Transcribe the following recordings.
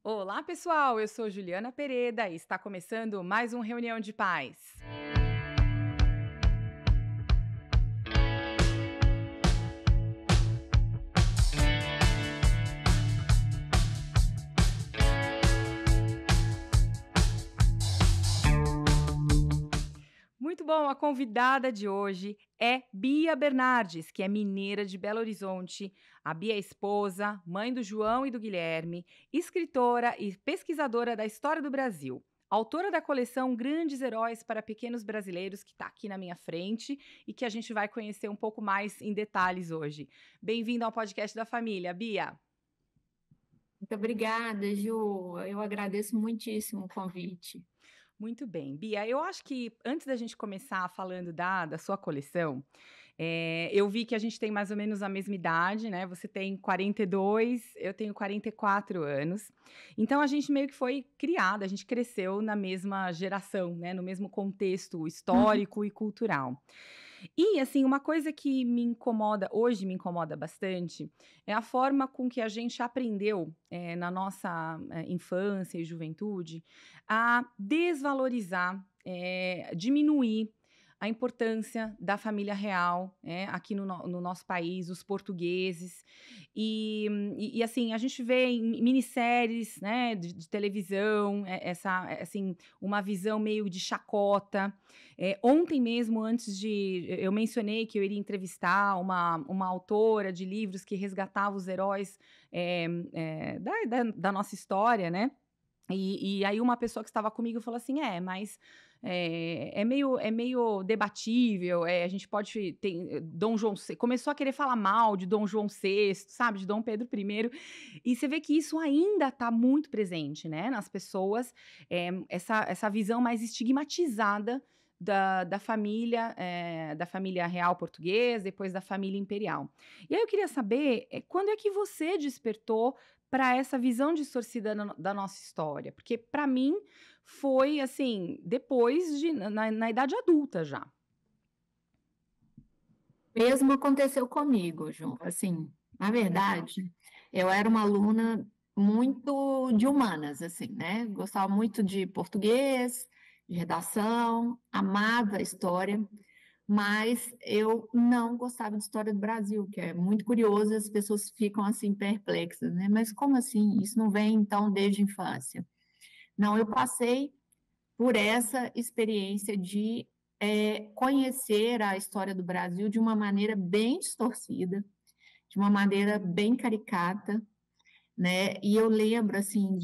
Olá, pessoal! Eu sou Juliana Pereda e está começando mais um Reunião de Pais. Muito bom, a convidada de hoje é Bia Bernardes, que é mineira de Belo Horizonte. A Bia é esposa, mãe do João e do Guilherme, escritora e pesquisadora da história do Brasil. Autora da coleção Grandes Heróis para Pequenos Brasileiros, que está aqui na minha frente e que a gente vai conhecer um pouco mais em detalhes hoje. Bem-vinda ao podcast da família, Bia. Muito obrigada, Ju. Eu agradeço muitíssimo o convite. Muito bem. Bia, eu acho que antes da gente começar falando da sua coleção, eu vi que a gente tem mais ou menos a mesma idade, né? Você tem 42, eu tenho 44 anos. Então a gente meio que foi criada, a gente cresceu na mesma geração, né? No mesmo contexto Uhum. histórico e cultural. E, assim, uma coisa que me incomoda, hoje me incomoda bastante, é a forma com que a gente aprendeu, na nossa infância e juventude, a desvalorizar, diminuir a importância da família real, aqui no nosso país, os portugueses. Assim, a gente vê em minisséries, né, de televisão, assim, uma visão meio de chacota. Ontem mesmo, eu mencionei que eu iria entrevistar uma autora de livros que resgatava os heróis da nossa história, né? E aí uma pessoa que estava comigo falou assim, mas é meio debatível, a gente pode ter Dom João VI, começou a querer falar mal de Dom João VI, sabe, de Dom Pedro I, e você vê que isso ainda está muito presente, né, nas pessoas, essa visão mais estigmatizada da família real portuguesa, depois da família imperial. E aí eu queria saber, quando é que você despertou para essa visão distorcida da nossa história? Porque para mim foi assim, depois na idade adulta já. Mesmo aconteceu comigo, Ju. Assim, na verdade, eu era uma aluna muito de humanas, assim, né? Gostava muito de português, de redação, amava a história, mas eu não gostava de história do Brasil, que é muito curioso, as pessoas ficam assim perplexas, né? Mas como assim? Isso não vem então desde a infância? Não, eu passei por essa experiência de conhecer a história do Brasil de uma maneira bem distorcida, de uma maneira bem caricata, né? E eu lembro, assim,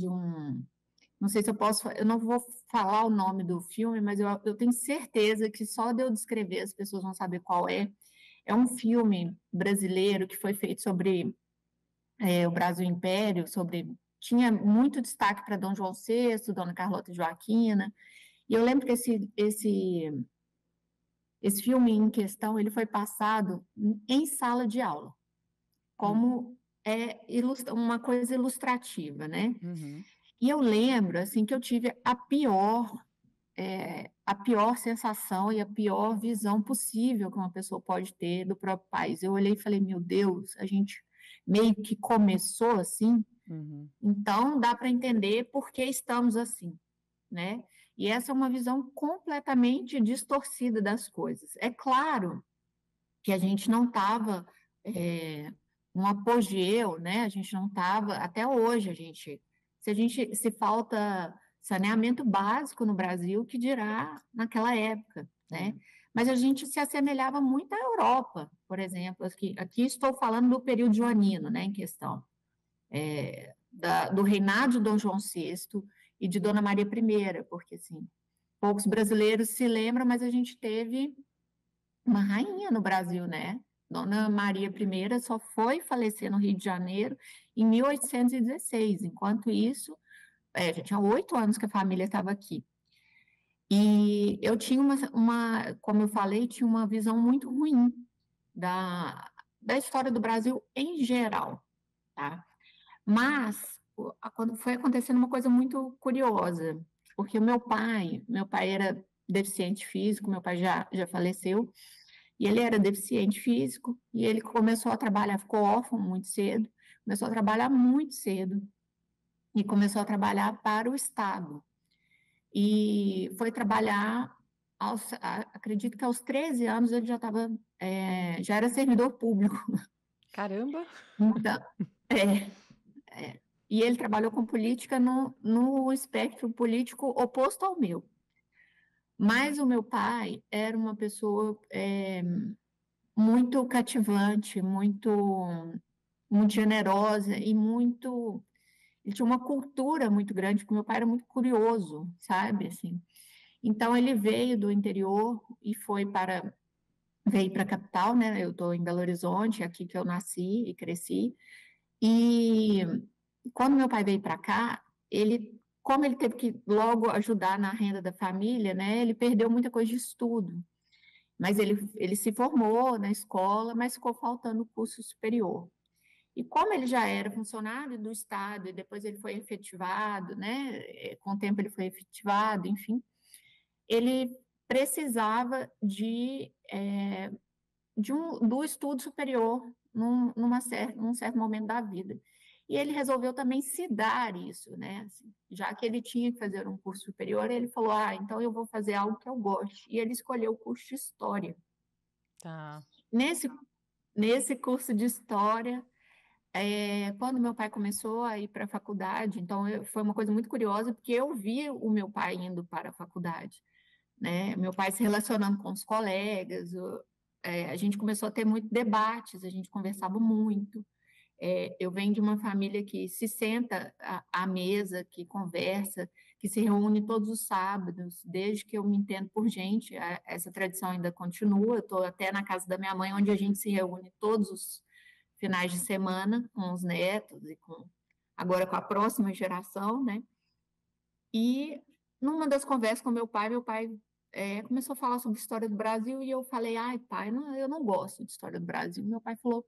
não sei se eu posso, eu não vou falar o nome do filme, mas eu tenho certeza que só de eu descrever as pessoas vão saber qual é. É um filme brasileiro que foi feito sobre o Brasil Império, tinha muito destaque para Dom João VI, Dona Carlota Joaquina, e eu lembro que esse filme em questão, ele foi passado em sala de aula, como uma coisa ilustrativa, né? Uhum. E eu lembro, assim, que eu tive a pior sensação e a pior visão possível que uma pessoa pode ter do próprio país. Eu olhei e falei, meu Deus, a gente meio que começou assim, Uhum. então dá para entender por que estamos assim, né? E essa é uma visão completamente distorcida das coisas. É claro que a gente não estava um apogeu, né? A gente não estava, até hoje, se falta saneamento básico no Brasil, que dirá naquela época, né? É. Mas a gente se assemelhava muito à Europa, por exemplo. Aqui estou falando do período joanino, né, em questão, do reinado de Dom João VI e de Dona Maria I, porque, assim, poucos brasileiros se lembram, mas a gente teve uma rainha no Brasil, né? Dona Maria I só foi falecer no Rio de Janeiro em 1816. Enquanto isso, já tinha 8 anos que a família estava aqui. E eu tinha como eu falei, tinha uma visão muito ruim da história do Brasil em geral, tá? Mas quando foi acontecendo uma coisa muito curiosa, porque meu pai era deficiente físico, meu pai já faleceu, e ele era deficiente físico, e ele começou a trabalhar, ficou órfão muito cedo, começou a trabalhar muito cedo. e começou a trabalhar para o Estado. E foi trabalhar, acredito que aos 13 anos ele já estava, já era servidor público. Caramba! Então, é, e ele trabalhou com política no espectro político oposto ao meu. Mas o meu pai era uma pessoa muito cativante, muito generosa e muito. Ele tinha uma cultura muito grande, porque meu pai era muito curioso, sabe? Assim. Então ele veio do interior e veio para a capital, né? Eu estou em Belo Horizonte, aqui que eu nasci e cresci. E quando meu pai veio para cá, como ele teve que logo ajudar na renda da família, né? Ele perdeu muita coisa de estudo. Mas ele se formou na escola, mas ficou faltando o curso superior. E como ele já era funcionário do Estado, e depois ele foi efetivado, né? Com o tempo ele foi efetivado, enfim, ele precisava do estudo superior num certo momento da vida. E ele resolveu também se dar isso, né? Assim, já que ele tinha que fazer um curso superior, ele falou: ah, então eu vou fazer algo que eu goste. E ele escolheu o curso de História. Tá. Nesse, nesse curso de História, quando meu pai começou a ir para a faculdade, então foi uma coisa muito curiosa, porque eu vi o meu pai indo para a faculdade, né? Meu pai se relacionando com os colegas, a gente começou a ter muitos debates, a gente conversava muito. Eu venho de uma família que se senta à mesa, que conversa, que se reúne todos os sábados, desde que eu me entendo por gente, essa tradição ainda continua. Eu estou até na casa da minha mãe, onde a gente se reúne todos os finais de semana com os netos e agora com a próxima geração, né? E numa das conversas com meu pai começou a falar sobre história do Brasil e eu falei: ai, pai, não, eu não gosto de história do Brasil. Meu pai falou: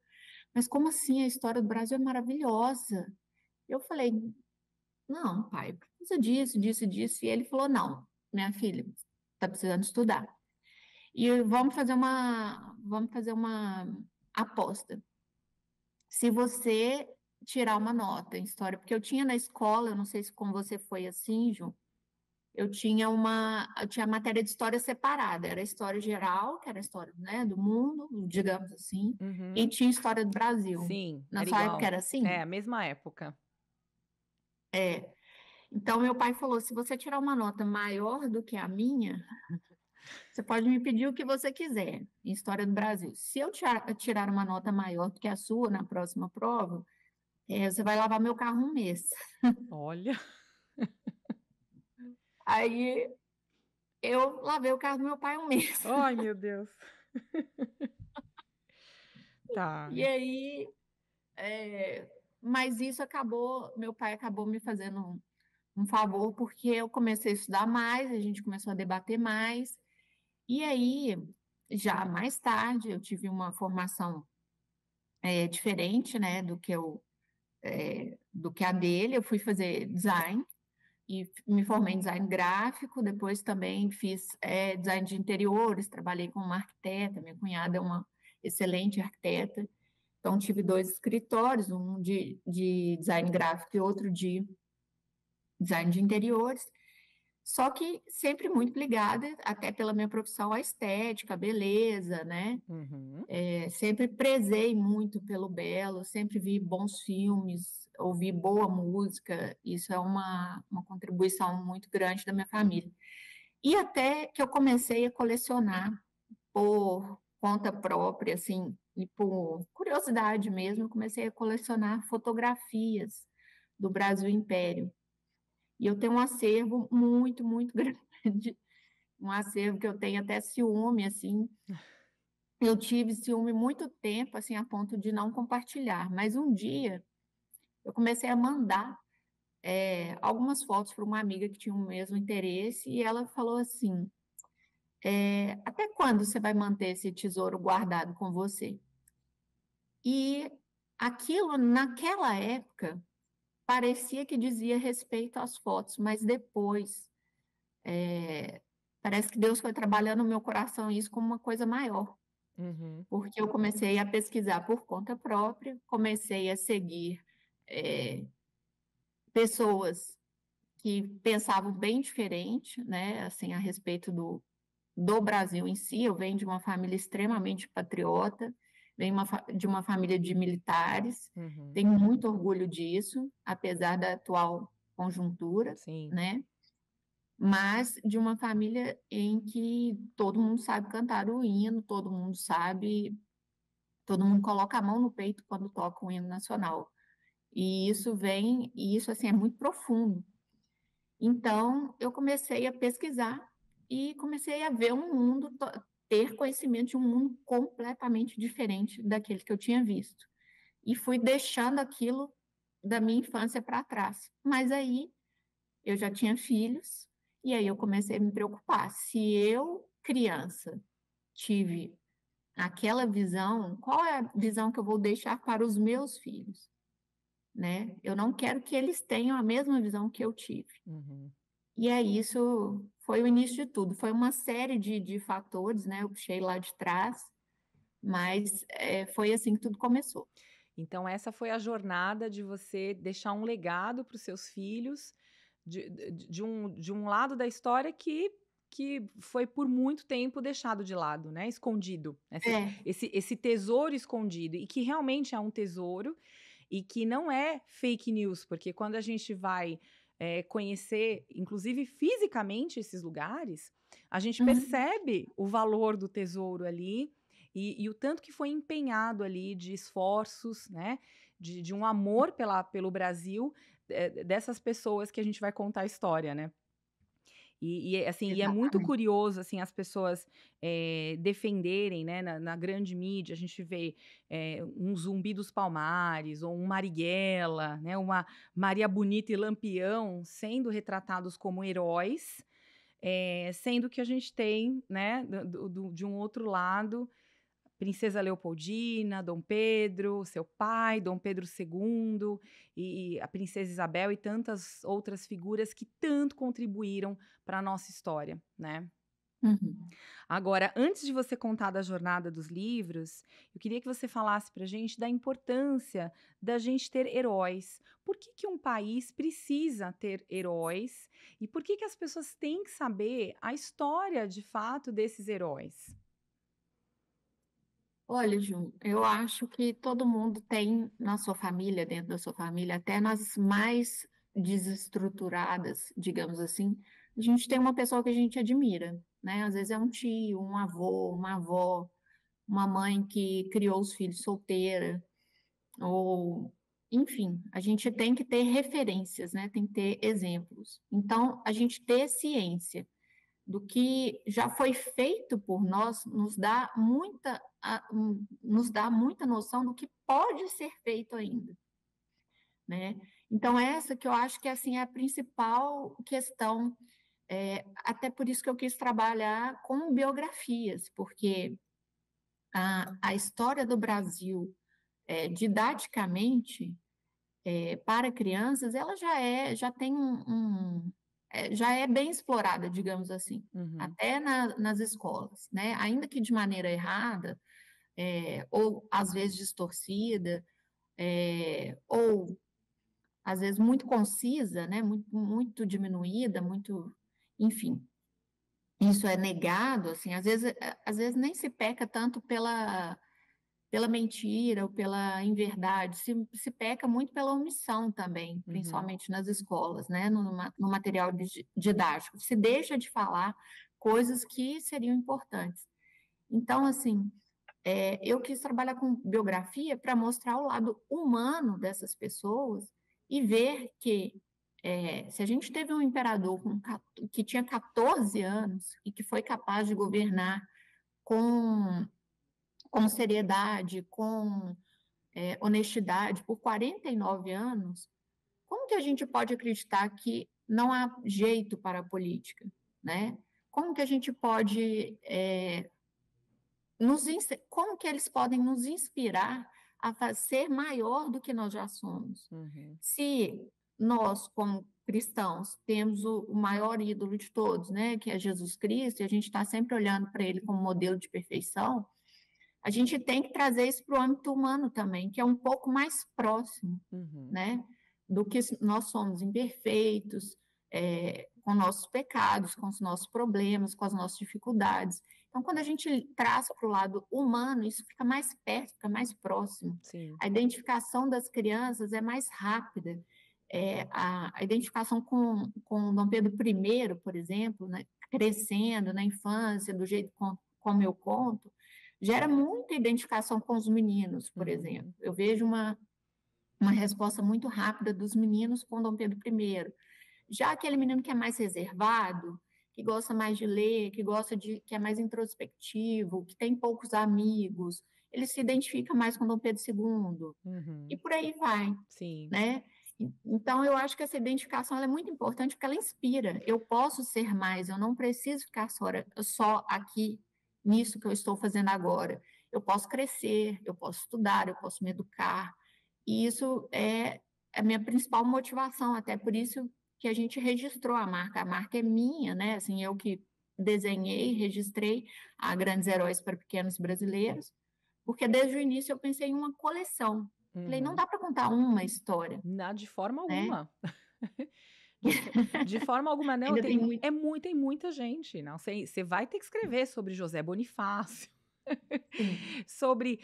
mas como assim? A história do Brasil é maravilhosa. Eu falei: não, pai, precisa disso, disso, disso. E ele falou: não, minha filha, está precisando estudar. E vamos fazer uma aposta. Se você tirar uma nota em história, porque eu tinha na escola, eu não sei se com você foi assim, Ju, eu tinha matéria de história separada, era história geral, que era a história, né, do mundo, digamos assim, e Uhum. tinha história do Brasil. Sim, Na era sua época igual. era É, assim? a mesma época. É. Então, meu pai falou: se você tirar uma nota maior do que a minha, você pode me pedir o que você quiser em História do Brasil. Se eu tirar uma nota maior do que a sua na próxima prova, você vai lavar meu carro um mês. Olha. Aí eu lavei o carro do meu pai um mês. Ai, meu Deus. Tá. E aí, mas isso meu pai acabou me fazendo um favor, porque eu comecei a estudar mais, a gente começou a debater mais. E aí, já mais tarde, eu tive uma formação diferente, né, do que a dele. Eu fui fazer design e me formei em design gráfico. Depois também fiz design de interiores, trabalhei com uma arquiteta. Minha cunhada é uma excelente arquiteta. Então, tive dois escritórios, um de design gráfico e outro de design de interiores. Só que sempre muito ligada, até pela minha profissão, à estética, à beleza, né? Uhum. Sempre prezei muito pelo belo, sempre vi bons filmes, ouvi boa música. Isso é uma contribuição muito grande da minha família. E até que eu comecei a colecionar por conta própria, assim, e por curiosidade mesmo, eu comecei a colecionar fotografias do Brasil Império. E eu tenho um acervo muito, muito grande, um acervo que eu tenho até ciúme, assim. Eu tive ciúme muito tempo, assim, a ponto de não compartilhar. Mas um dia eu comecei a mandar algumas fotos para uma amiga que tinha o mesmo interesse e ela falou assim: até quando você vai manter esse tesouro guardado com você? E aquilo, naquela época, parecia que dizia respeito às fotos, mas depois parece que Deus foi trabalhando no meu coração isso como uma coisa maior. Uhum. Porque eu comecei a pesquisar por conta própria, comecei a seguir pessoas que pensavam bem diferente, né, assim, a respeito do Brasil em si. Eu venho de uma família extremamente patriota, venho de uma família de militares, Uhum. tenho muito orgulho disso, apesar da atual conjuntura, Sim. né? Mas de uma família em que todo mundo sabe cantar o hino, todo mundo coloca a mão no peito quando toca o hino nacional. E isso assim é muito profundo. Então, eu comecei a pesquisar e comecei a ver um mundo, ter conhecimento de um mundo completamente diferente daquele que eu tinha visto. E fui deixando aquilo da minha infância para trás. Mas aí eu já tinha filhos, e aí eu comecei a me preocupar. Se eu, criança, tive aquela visão, qual é a visão que eu vou deixar para os meus filhos, né? Eu não quero que eles tenham a mesma visão que eu tive. Uhum. E aí isso foi o início de tudo. Foi uma série de fatores, né? Eu puxei lá de trás, mas foi assim que tudo começou. Então, essa foi a jornada de você deixar um legado para os seus filhos, de um lado da história que foi por muito tempo deixado de lado, né? Escondido. É, Esse tesouro escondido, e que realmente é um tesouro, e que não é fake news, porque quando a gente vai conhecer, inclusive fisicamente, esses lugares, a gente uhum, percebe o valor do tesouro ali. E o tanto que foi empenhado ali de esforços, né? De um amor pelo Brasil, dessas pessoas que a gente vai contar a história, né? Assim, e é muito exatamente. curioso, assim, as pessoas defenderem, né, na grande mídia, a gente vê um Zumbi dos Palmares, ou um Marighella, né, uma Maria Bonita e Lampião sendo retratados como heróis, sendo que a gente tem, né, de um outro lado, Princesa Leopoldina, Dom Pedro, seu pai, Dom Pedro II, e a Princesa Isabel e tantas outras figuras que tanto contribuíram para a nossa história, né? Uhum. Agora, antes de você contar da jornada dos livros, eu queria que você falasse para a gente da importância da gente ter heróis. Por que que um país precisa ter heróis? E por que que as pessoas têm que saber a história, de fato, desses heróis? Olha, Ju, eu acho que todo mundo tem na sua família, dentro da sua família, até nas mais desestruturadas, digamos assim, a gente tem uma pessoa que a gente admira, né? Às vezes é um tio, um avô, uma avó, uma mãe que criou os filhos solteira, ou, enfim, a gente tem que ter referências, né? Tem que ter exemplos. Então, a gente ter ciência do que já foi feito por nós nos dá muita noção do que pode ser feito ainda, né? Então, essa que eu acho que assim, é a principal questão, até por isso que eu quis trabalhar com biografias, porque a história do Brasil, didaticamente, para crianças, ela já tem já é bem explorada, digamos assim, Uhum. até nas escolas, né? Ainda que de maneira errada, ou às vezes distorcida, ou às vezes muito concisa, né? Muito diminuída, muito, enfim, isso é negado, assim, às vezes nem se peca tanto pela mentira ou pela inverdade, se peca muito pela omissão também, Uhum. principalmente nas escolas, né, no material didático. Se deixa de falar coisas que seriam importantes. Então, assim, eu quis trabalhar com biografia para mostrar o lado humano dessas pessoas e ver que se a gente teve um imperador que tinha 14 anos e que foi capaz de governar com, com seriedade, com honestidade por 49 anos, como que a gente pode acreditar que não há jeito para a política, né? Como que a gente pode como que eles podem nos inspirar a ser maior do que nós já somos? Uhum. Se nós, como cristãos, temos o maior ídolo de todos, né, que é Jesus Cristo, e a gente está sempre olhando para ele como modelo de perfeição, a gente tem que trazer isso para o âmbito humano também, que é um pouco mais próximo, Uhum. né? do que nós somos imperfeitos, com nossos pecados, com os nossos problemas, com as nossas dificuldades. Então, quando a gente traça para o lado humano, isso fica mais perto, fica mais próximo. Sim. A identificação das crianças é mais rápida. A identificação com Dom Pedro I, por exemplo, né, crescendo na infância, do jeito como eu conto, gera muita identificação com os meninos, por exemplo. Eu vejo uma resposta muito rápida dos meninos com Dom Pedro I. Já aquele menino que é mais reservado, que gosta mais de ler, que é mais introspectivo, que tem poucos amigos, ele se identifica mais com Dom Pedro II. E por aí vai, Sim. né? Então, eu acho que essa identificação ela é muito importante porque ela inspira. Eu posso ser mais, eu não preciso ficar só aqui nisso que eu estou fazendo agora. Eu posso crescer, eu posso estudar, eu posso me educar. E isso é a minha principal motivação, até por isso que a gente registrou a marca. A marca é minha, né? Assim, eu que desenhei, registrei a Grandes Heróis para Pequenos Brasileiros, porque desde o início eu pensei em uma coleção. Falei, não dá para contar uma história. De forma né? alguma. De forma alguma, não. Ainda tem muito. Tem muita gente. Não sei, você vai ter que escrever sobre José Bonifácio. sobre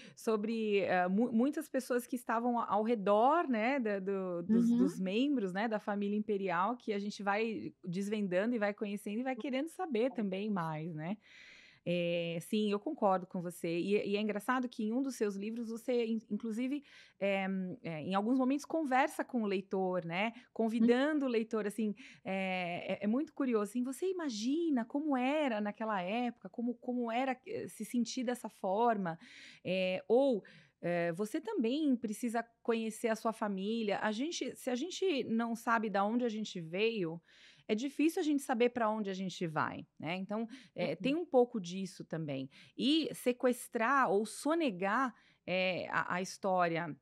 muitas pessoas que estavam ao redor, né, dos membros, né, da família imperial, que a gente vai desvendando e vai conhecendo e vai querendo saber também mais, né? Sim, eu concordo com você. E é engraçado que em um dos seus livros você, inclusive, em alguns momentos conversa com o leitor, né? Convidando o leitor, assim, é muito curioso. Assim, você imagina como era naquela época, como era se sentir dessa forma, você também precisa conhecer a sua família. Se a gente não sabe de onde a gente veio, é difícil a gente saber para onde a gente vai, né? Então, tem um pouco disso também. E sequestrar ou sonegar a história,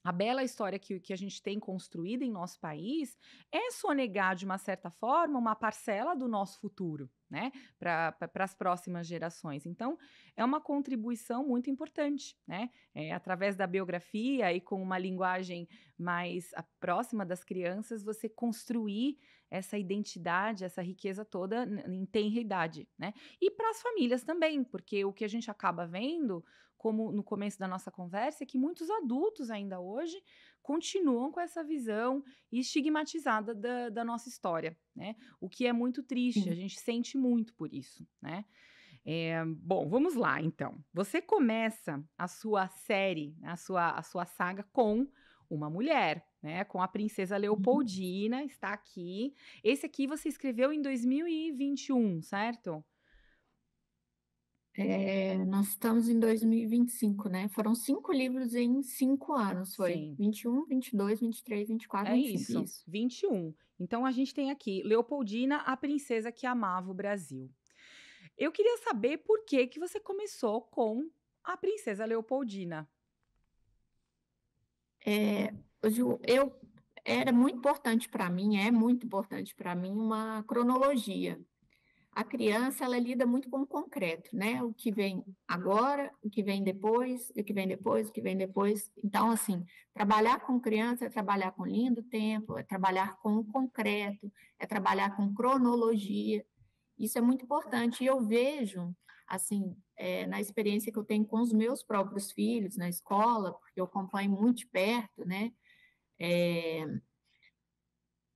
a bela história que a gente tem construída em nosso país, é sonegar, de uma certa forma, uma parcela do nosso futuro, né? Para as próximas gerações. Então, é uma contribuição muito importante, né? Através da biografia e com uma linguagem mais próxima das crianças, você construir essa identidade, essa riqueza toda em tenra idade, né? E para as famílias também, porque o que a gente acaba vendo, como no começo da nossa conversa, é que muitos adultos ainda hoje continuam com essa visão estigmatizada da nossa história, né? O que é muito triste, a gente sente muito por isso, né? Bom, vamos lá, então. Você começa a sua série, a sua saga com uma mulher, né? Com a princesa Leopoldina, está aqui. Esse aqui você escreveu em 2021, certo? Nós estamos em 2025, né? Foram 5 livros em 5 anos, foi? Sim. 21, 22, 23, 24, É 25, isso, 21. Então a gente tem aqui Leopoldina, a princesa que amava o Brasil. Eu queria saber por que você começou com a princesa Leopoldina. Era muito importante para mim, é muito importante para mim uma cronologia. A criança, ela lida muito com o concreto, né? O que vem agora, o que vem depois, o que vem depois, o que vem depois. Então, assim, trabalhar com criança é trabalhar com linha do tempo, é trabalhar com o concreto, é trabalhar com cronologia. Isso é muito importante. E eu vejo, assim, na experiência que eu tenho com os meus próprios filhos na escola, porque eu acompanho muito de perto, né?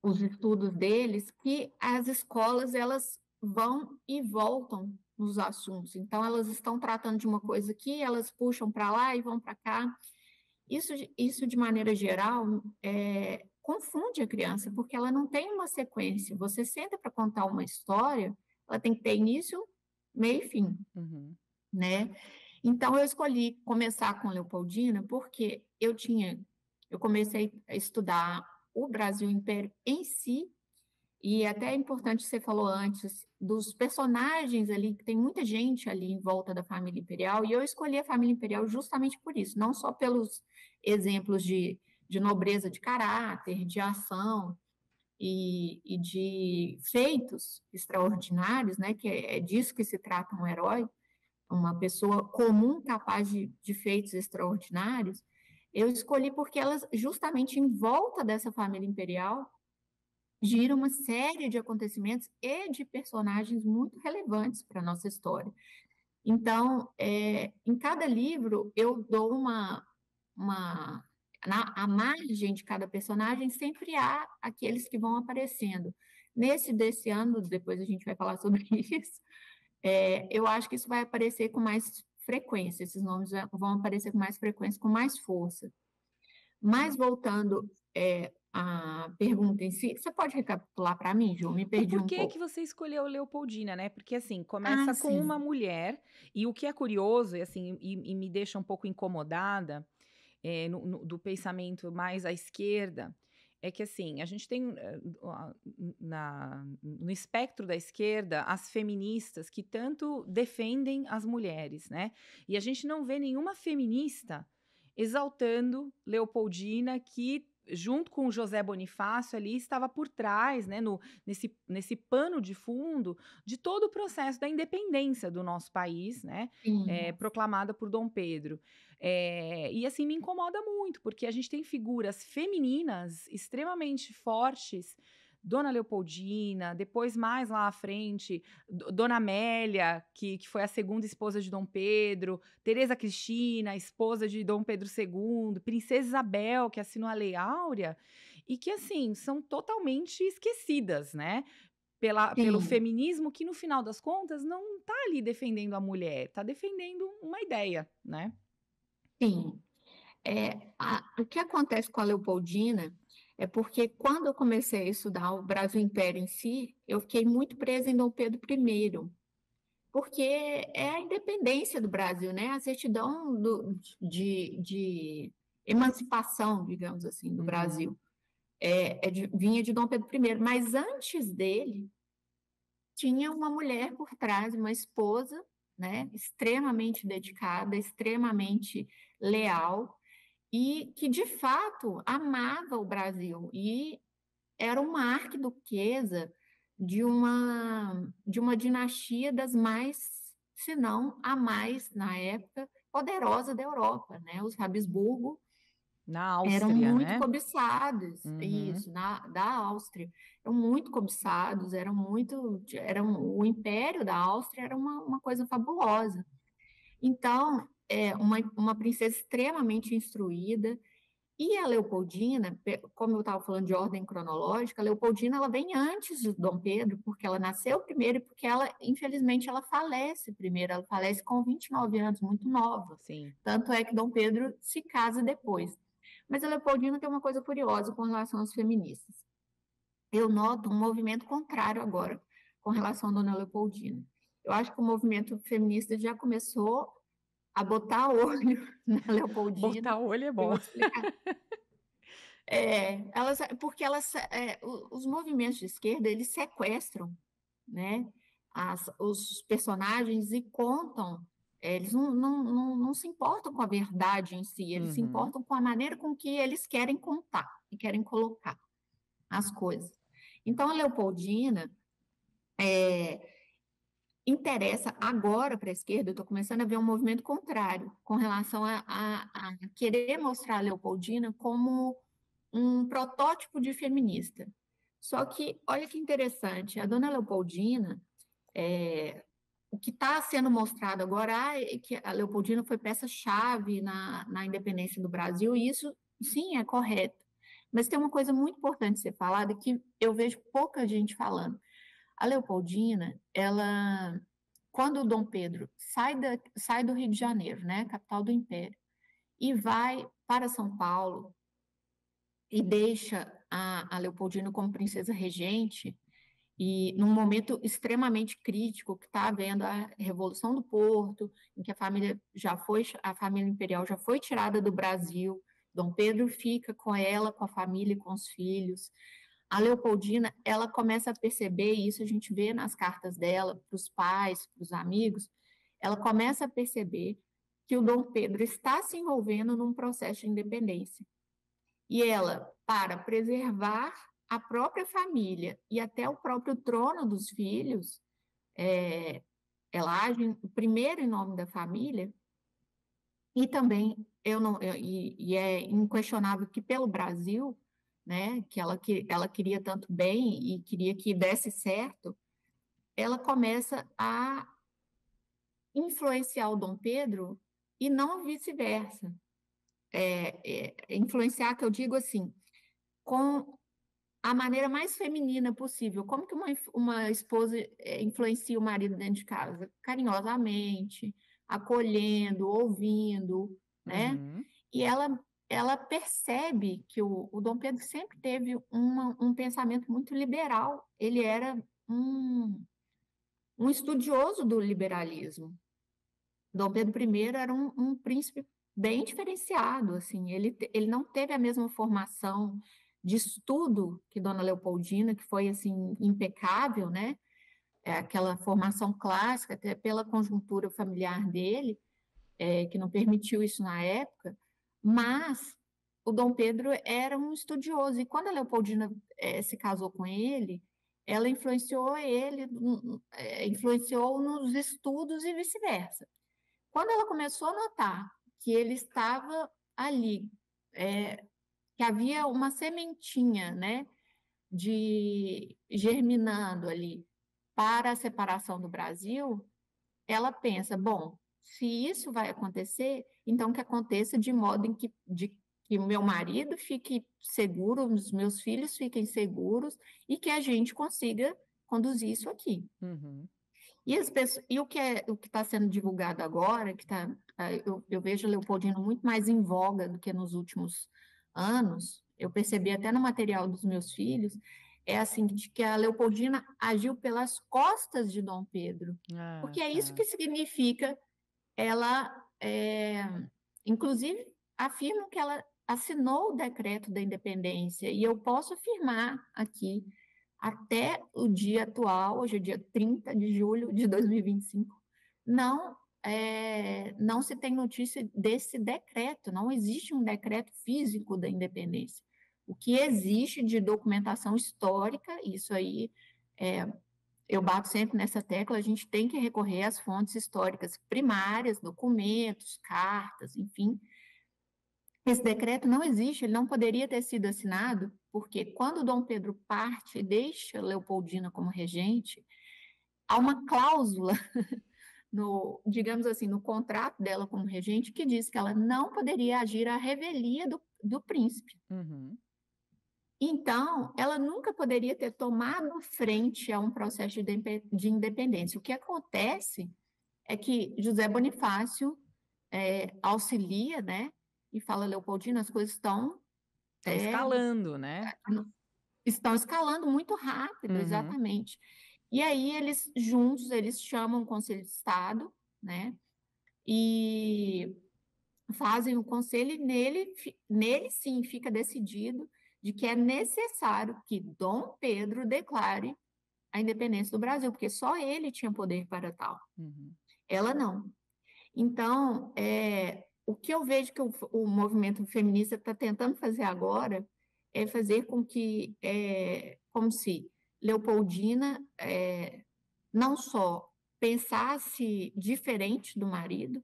Os estudos deles, que as escolas, elas vão e voltam nos assuntos. Então, elas estão tratando de uma coisa aqui, elas puxam para lá e vão para cá. Isso, de maneira geral, confunde a criança, porque ela não tem uma sequência. Você senta para contar uma história, ela tem que ter início, meio e fim, né? Então, eu escolhi começar com Leopoldina porque eu comecei a estudar o Brasil Império em si, e até é importante, você falou antes, dos personagens ali, que tem muita gente ali em volta da família imperial, e eu escolhi a família imperial justamente por isso, não só pelos exemplos de nobreza de caráter, de ação e de feitos extraordinários, né, que é disso que se trata um herói, uma pessoa comum capaz de feitos extraordinários, Eu escolhi porque elas, justamente em volta dessa família imperial, gira uma série de acontecimentos e de personagens muito relevantes para a nossa história. Então, em cada livro, eu dou uma à margem de cada personagem, sempre há aqueles que vão aparecendo. Nesse desse ano, depois a gente vai falar sobre isso, eu acho que isso vai aparecer com mais frequência, esses nomes vão aparecer com mais frequência, com mais força. Mas voltando à pergunta em si, você pode recapitular para mim, Ju? Me O perdi um porquê que pouco. você escolheu Leopoldina, né? Porque assim, Ah, começa com uma sim. mulher, e o que é curioso, e assim, e me deixa um pouco incomodada, do pensamento mais à esquerda, é que assim, a gente tem no espectro da esquerda as feministas que tanto defendem as mulheres, né? E a gente não vê nenhuma feminista exaltando Leopoldina, que junto com o José Bonifácio ali estava por trás, né, nesse pano de fundo de todo o processo da independência do nosso país, né, Sim, proclamada por Dom Pedro. E assim me incomoda muito, porque a gente tem figuras femininas extremamente fortes, Dona Leopoldina, depois mais lá à frente, Dona Amélia, que foi a segunda esposa de Dom Pedro, Teresa Cristina, esposa de Dom Pedro II, Princesa Isabel, que assinou a Lei Áurea, e que, assim, são totalmente esquecidas, né? Pelo sim, feminismo, que no final das contas não está ali defendendo a mulher, está defendendo uma ideia, né? sim. O que acontece com a Leopoldina é porque quando eu comecei a estudar o Brasil Império em si, eu fiquei muito presa em Dom Pedro I, porque é a independência do Brasil, né? A certidão de emancipação, digamos assim, do Uhum. Brasil. Vinha de Dom Pedro I, mas antes dele tinha uma mulher por trás, uma esposa, né? Extremamente dedicada, extremamente leal e que de fato amava o Brasil e era uma arquiduquesa de uma dinastia das mais, se não a mais na época poderosa da Europa, né? Os Habsburgo Na eram Áustria, muito né? cobiçados, Uhum. isso, da Áustria, eram muito cobiçados, o império da Áustria era uma coisa fabulosa. Então, uma princesa extremamente instruída, e a Leopoldina, como eu estava falando de ordem cronológica, a Leopoldina ela vem antes de Dom Pedro, porque ela nasceu primeiro e porque ela, infelizmente, ela falece primeiro, ela falece com 29 anos, muito nova. Sim. Tanto é que Dom Pedro se casa depois. Mas a Leopoldina tem uma coisa curiosa com relação às feministas. Eu noto um movimento contrário agora com relação à Dona Leopoldina. Eu acho que o movimento feminista já começou a botar olho na Leopoldina. Botar o olho é Eu bom. vou te explicar. Porque os movimentos de esquerda, eles sequestram, né, os personagens e contam, eles não se importam com a verdade em si, eles se Uhum. importam com a maneira com que eles querem contar e querem colocar as coisas. Então, a Leopoldina interessa agora para a esquerda, eu estou começando a ver um movimento contrário com relação a querer mostrar a Leopoldina como um protótipo de feminista. Só que, olha que interessante, a dona Leopoldina, o que está sendo mostrado agora é que a Leopoldina foi peça-chave na independência do Brasil, e isso, sim, é correto. Mas tem uma coisa muito importante ser falada que eu vejo pouca gente falando. A Leopoldina, ela, quando o Dom Pedro sai do Rio de Janeiro, né, capital do Império, e vai para São Paulo, e deixa a Leopoldina como princesa regente, e num momento extremamente crítico, que está havendo a Revolução do Porto, em que a família imperial já foi tirada do Brasil, Dom Pedro fica com ela, com a família e com os filhos. A Leopoldina, ela começa a perceber, e isso a gente vê nas cartas dela, para os pais, para os amigos, ela começa a perceber que o Dom Pedro está se envolvendo num processo de independência. E ela, para preservar a própria família e até o próprio trono dos filhos, ela age primeiro em nome da família e também e é inquestionável que pelo Brasil, né, que ela queria tanto bem e queria que desse certo, ela começa a influenciar o Dom Pedro e não vice-versa. Influenciar, que eu digo assim, com a maneira mais feminina possível. Como que uma esposa influencia o marido dentro de casa? Carinhosamente, acolhendo, ouvindo, né? Uhum. E ela percebe que o Dom Pedro sempre teve um pensamento muito liberal. Ele era um estudioso do liberalismo. Dom Pedro I era um príncipe bem diferenciado, assim, ele não teve a mesma formação de estudo que Dona Leopoldina, que foi, assim, impecável, né? Aquela formação clássica, até pela conjuntura familiar dele, que não permitiu isso na época, mas o Dom Pedro era um estudioso, e quando a Leopoldina se casou com ele, ela influenciou ele, influenciou nos estudos e vice-versa. Quando ela começou a notar que ele estava ali, que havia uma sementinha, né, de germinando ali para a separação do Brasil, ela pensa, bom, se isso vai acontecer, então que aconteça de modo que o meu marido fique seguro, os meus filhos fiquem seguros e que a gente consiga conduzir isso aqui. Uhum. E o que está sendo divulgado agora, eu vejo a Leopoldina muito mais em voga do que nos últimos anos, eu percebi até no material dos meus filhos, é assim, de que a Leopoldina agiu pelas costas de Dom Pedro, Ah, porque é isso tá. que significa ela, inclusive, afirmam que ela assinou o decreto da independência, e eu posso afirmar aqui até o dia atual, hoje é dia 30 de julho de 2025, não, não se tem notícia desse decreto, não existe um decreto físico da independência. O que existe de documentação histórica, isso aí, eu bato sempre nessa tecla, a gente tem que recorrer às fontes históricas primárias, documentos, cartas, enfim. Esse decreto não existe, ele não poderia ter sido assinado, porque quando Dom Pedro parte e deixa Leopoldina como regente, há uma cláusula no, digamos assim, no contrato dela como regente que diz que ela não poderia agir à revelia do príncipe. Uhum. Então, ela nunca poderia ter tomado frente a um processo de independência. O que acontece é que José Bonifácio auxilia, né, e fala, Leopoldina, as coisas Estão é, escalando, né? estão escalando muito rápido, Uhum. exatamente. E aí eles juntos, eles chamam o Conselho de Estado, né, e fazem o conselho e nele sim fica decidido de que é necessário que Dom Pedro declare a independência do Brasil, porque só ele tinha poder para tal, Uhum. ela não. Então, o que eu vejo que o movimento feminista está tentando fazer agora é fazer com que, como se Leopoldina não só pensasse diferente do marido,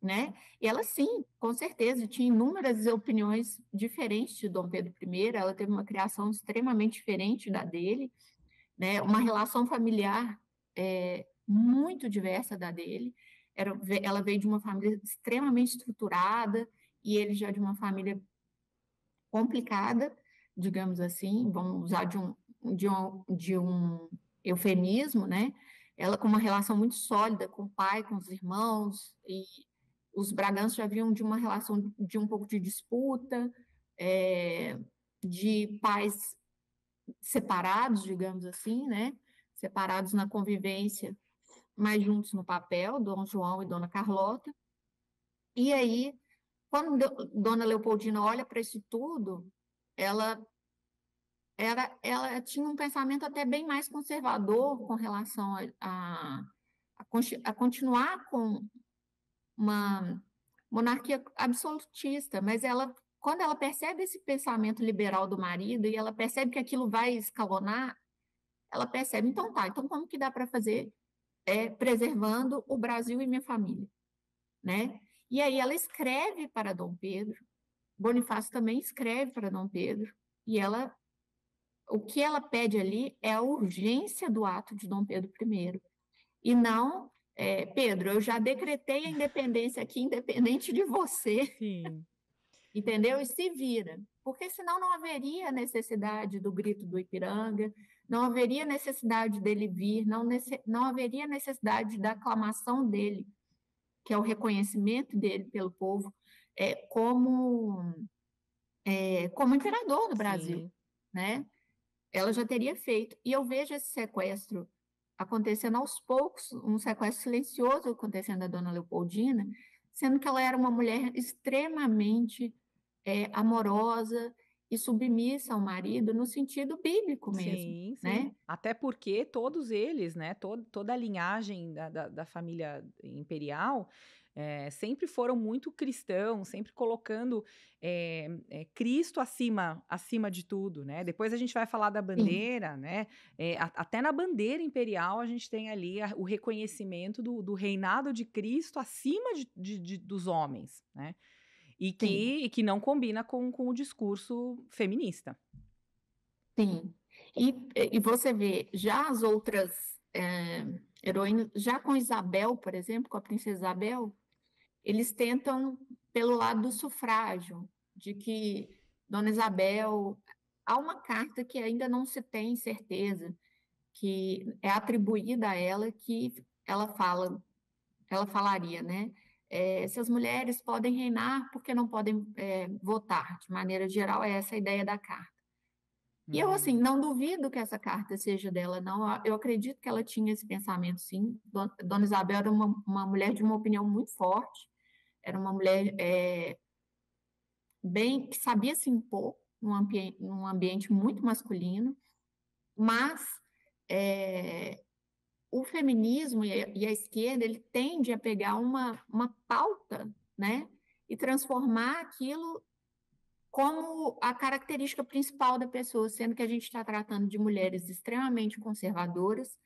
né? E ela, sim, com certeza, tinha inúmeras opiniões diferentes de Dom Pedro I, ela teve uma criação extremamente diferente da dele, né? Uma relação familiar muito diversa da dele. Ela veio de uma família extremamente estruturada e ele já de uma família complicada, digamos assim, vamos usar de um eufemismo, né? Ela com uma relação muito sólida com o pai, com os irmãos, e os Braganças já vinham de uma relação de um pouco de disputa, de pais separados, digamos assim, né? Separados na convivência, mas juntos no papel, Dom João e Dona Carlota. E aí, quando Dona Leopoldina olha para isso tudo, ela ela tinha um pensamento até bem mais conservador com relação a continuar com uma monarquia absolutista, mas quando ela percebe esse pensamento liberal do marido e ela percebe que aquilo vai escalonar, ela percebe, então tá, então como que dá para fazer preservando o Brasil e minha família, né? E aí ela escreve para Dom Pedro, Bonifácio também escreve para Dom Pedro, e o que ela pede ali é a urgência do ato de Dom Pedro I, e não, Pedro, eu já decretei a independência aqui, independente de você, Sim, entendeu? E se vira, porque senão não haveria necessidade do grito do Ipiranga, não haveria necessidade dele vir, não haveria necessidade da aclamação dele, que é o reconhecimento dele pelo povo, como, como imperador do Brasil, sim. né? Ela já teria feito. E eu vejo esse sequestro acontecendo aos poucos, um sequestro silencioso acontecendo da dona Leopoldina, sendo que ela era uma mulher extremamente amorosa e submissa ao marido, no sentido bíblico mesmo, Sim, sim. né? Até porque todos eles, né, toda a linhagem da família imperial, sempre foram muito cristãos, sempre colocando Cristo acima de tudo, né? Depois a gente vai falar da Sim, bandeira, né? Até na bandeira imperial a gente tem ali o reconhecimento do reinado de Cristo acima dos homens, né? sim, E que não combina com o discurso feminista. sim. E você vê, já as outras heroínas, já com Isabel, por exemplo, com a princesa Isabel, eles tentam pelo lado do sufrágio, de que Dona Isabel, há uma carta que ainda não se tem certeza, que é atribuída a ela, que ela falaria, né? Se as mulheres podem reinar, por que não podem votar? De maneira geral, é essa a ideia da carta. E eu, assim, Uhum. não duvido que essa carta seja dela, não. Eu acredito que ela tinha esse pensamento, sim. Dona Isabel era uma mulher de uma opinião muito forte, era uma mulher bem que sabia se impor num ambiente muito masculino, mas é, o feminismo e a esquerda ele tende a pegar uma pauta, né, e transformar aquilo como a característica principal da pessoa, sendo que a gente está tratando de mulheres extremamente conservadoras,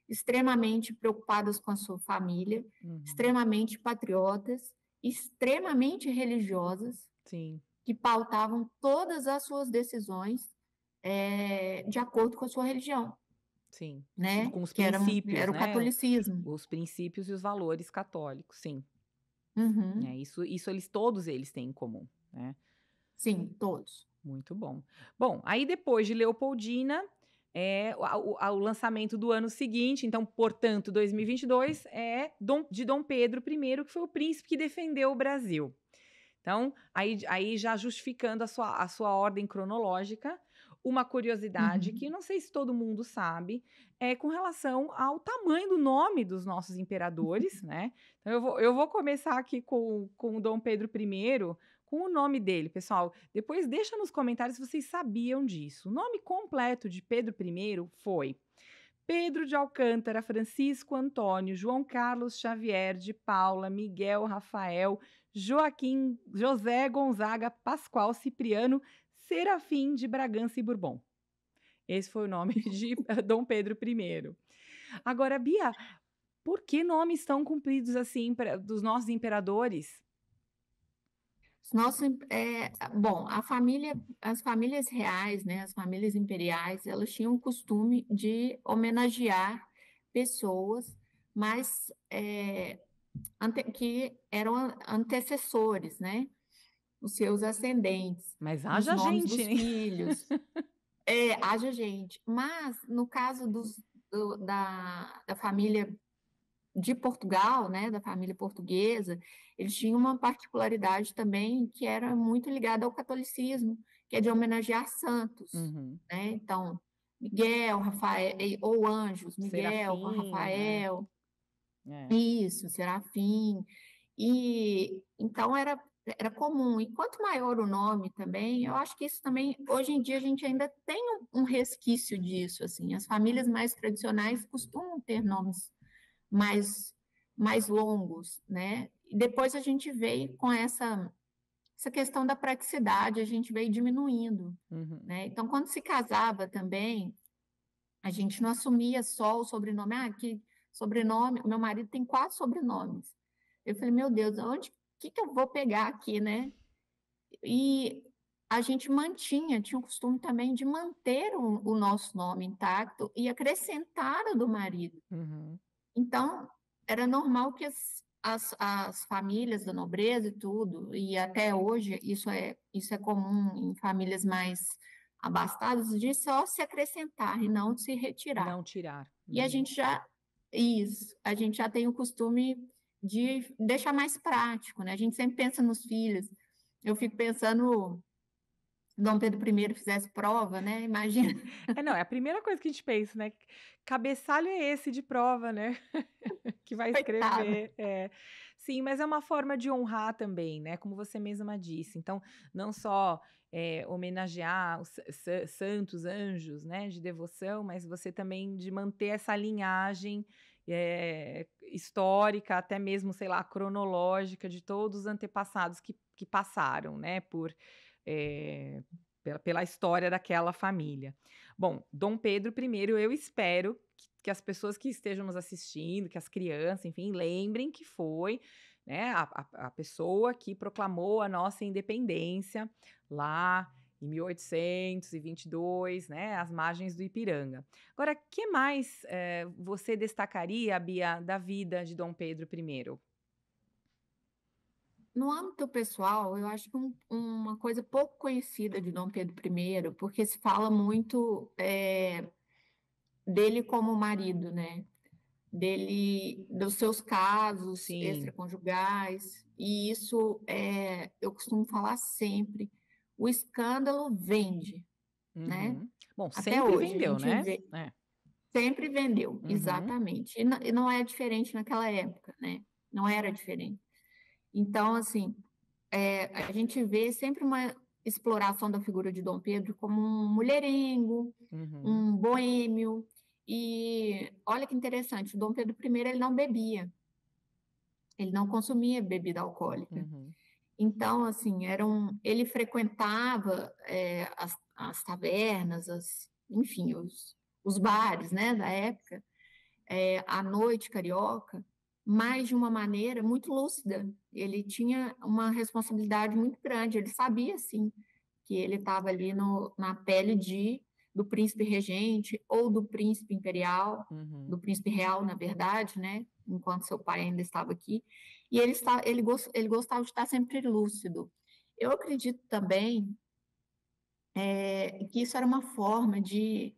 extremamente preocupadas com a sua família, Uhum. extremamente patriotas, extremamente religiosas, Sim, que pautavam todas as suas decisões de acordo com a sua religião, sim. né? Com os Que era princípios, o né? catolicismo. Os princípios e os valores católicos, sim. Uhum. Isso todos eles têm em comum, né? Sim, todos. Muito bom. Bom, aí depois de Leopoldina, o lançamento do ano seguinte, então, portanto, 2022, de Dom Pedro I, que foi o príncipe que defendeu o Brasil. Então, aí já justificando a sua ordem cronológica, uma curiosidade que Uhum. não sei se todo mundo sabe, é com relação ao tamanho do nome dos nossos imperadores, né? Então, eu vou começar aqui com o Dom Pedro I, com o nome dele, pessoal. Depois deixa nos comentários se vocês sabiam disso. O nome completo de Pedro I foi Pedro de Alcântara, Francisco Antônio, João Carlos Xavier de Paula, Miguel Rafael, Joaquim, José Gonzaga, Pascoal Cipriano, Serafim de Bragança e Bourbon. Esse foi o nome de Dom Pedro I. Agora, Bia, por que nomes tão compridos assim dos nossos imperadores? Nosso, bom, as famílias reais, né, as famílias imperiais, elas tinham o costume de homenagear pessoas, mas que eram antecessores, né? Os seus ascendentes, Mas nos haja nomes gente, dos hein? filhos. Haja gente. Mas, no caso da família de Portugal, né, da família portuguesa, eles tinham uma particularidade também que era muito ligada ao catolicismo, que é de homenagear santos, Uhum. né? Então, Miguel, Rafael, ou anjos, Miguel com Serafim, Rafael, é. isso, Serafim. E então era comum. E quanto maior o nome também, eu acho que isso também, hoje em dia, a gente ainda tem um resquício disso, assim. As famílias mais tradicionais costumam ter nomes mais, mais longos, né? E depois a gente veio com essa questão da praticidade, a gente veio diminuindo, Uhum. né? Então, quando se casava também, a gente não assumia só o sobrenome, que sobrenome, meu marido tem 4 sobrenomes. Eu falei, meu Deus, onde que eu vou pegar aqui, né? E a gente tinha o costume também de manter o nosso nome intacto e acrescentar o do marido. Uhum. Então, era normal que as famílias da nobreza e tudo, e até hoje isso é comum em famílias mais abastadas, de só se acrescentar e não se retirar. Não tirar. E Uhum. a gente já tem o costume de deixar mais prático, né? A gente sempre pensa nos filhos. Eu fico pensando, Dom Pedro I fizesse prova, né? Imagina. Não, é a primeira coisa que a gente pensa, né? Cabeçalho é esse de prova, né? Que vai Coitado. escrever. Sim, mas é uma forma de honrar também, né? Como você mesma disse. Então, não só homenagear os santos, anjos, né? De devoção, mas você também de manter essa linhagem histórica, até mesmo, sei lá, cronológica de todos os antepassados que passaram, né? Pela história daquela família. Bom, Dom Pedro I, eu espero que as pessoas que estejam nos assistindo, que as crianças, enfim, lembrem que foi, né, a pessoa que proclamou a nossa independência lá em 1822, né, às margens do Ipiranga. Agora, que mais você destacaria, Bia, da vida de Dom Pedro I? No âmbito pessoal, eu acho que uma coisa pouco conhecida de Dom Pedro I, porque se fala muito dele como marido, né? Dele, dos seus casos Sim. extraconjugais, e isso eu costumo falar sempre, o escândalo vende, né? Uhum. Bom, Até sempre hoje a vendeu, gente né? vê, É. sempre vendeu, Uhum. exatamente. E não é diferente naquela época, né? Não era diferente. Então, assim, a gente vê sempre uma exploração da figura de Dom Pedro como um mulherengo, Uhum. um boêmio. E olha que interessante, o Dom Pedro I ele não bebia, ele não consumia bebida alcoólica. Uhum. Então, assim, ele frequentava as tavernas, enfim, os bares, né, da época, à noite carioca, mas de uma maneira muito lúcida. Ele tinha uma responsabilidade muito grande, ele sabia, sim, que ele estava ali na pele do príncipe regente ou do príncipe imperial, Uhum. do príncipe real, na verdade, né? Enquanto seu pai ainda estava aqui. E ele gostava de estar sempre lúcido. Eu acredito também que isso era uma forma de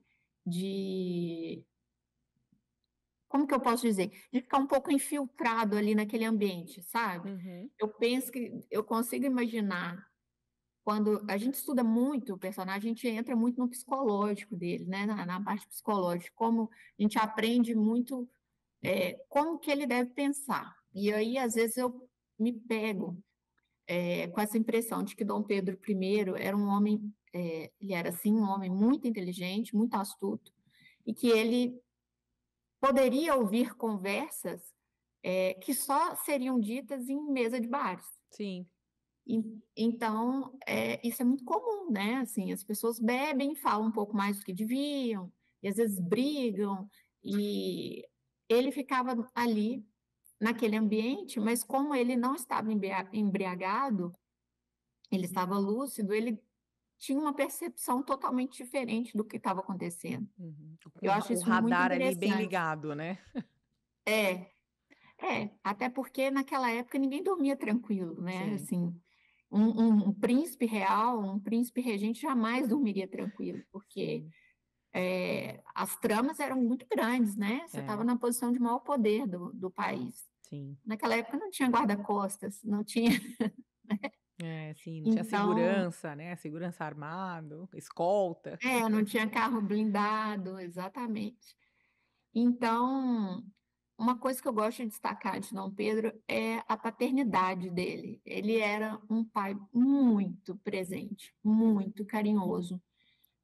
como que eu posso dizer? De ficar um pouco infiltrado ali naquele ambiente, sabe? Uhum. Eu penso que eu consigo imaginar quando a gente estuda muito o personagem, a gente entra muito no psicológico dele, né? Na parte psicológica, como a gente aprende muito como que ele deve pensar. E aí, às vezes, eu me pego com essa impressão de que Dom Pedro I era um homem, ele era assim um homem muito inteligente, muito astuto, e que ele poderia ouvir conversas que só seriam ditas em mesa de bares. Sim. Então, isso é muito comum, né? Assim, as pessoas bebem, falam um pouco mais do que deviam, e às vezes brigam, e ele ficava ali naquele ambiente, mas como ele não estava embriagado, ele estava lúcido, ele tinha uma percepção totalmente diferente do que estava acontecendo. Uhum. Com Eu acho o isso muito radar ali bem interessante. ligado, né? É, até porque naquela época ninguém dormia tranquilo, né? Sim. Assim, um príncipe real, um príncipe regente jamais dormiria tranquilo, porque Sim. as tramas eram muito grandes, né? Você estava É, na posição de maior poder do país. sim. Naquela época não tinha guarda-costas, não tinha. Sim, não tinha Então, segurança, né? Segurança armado, escolta. não tinha carro blindado, exatamente. Então, uma coisa que eu gosto de destacar de Dom Pedro é a paternidade dele. Ele era um pai muito presente, muito carinhoso,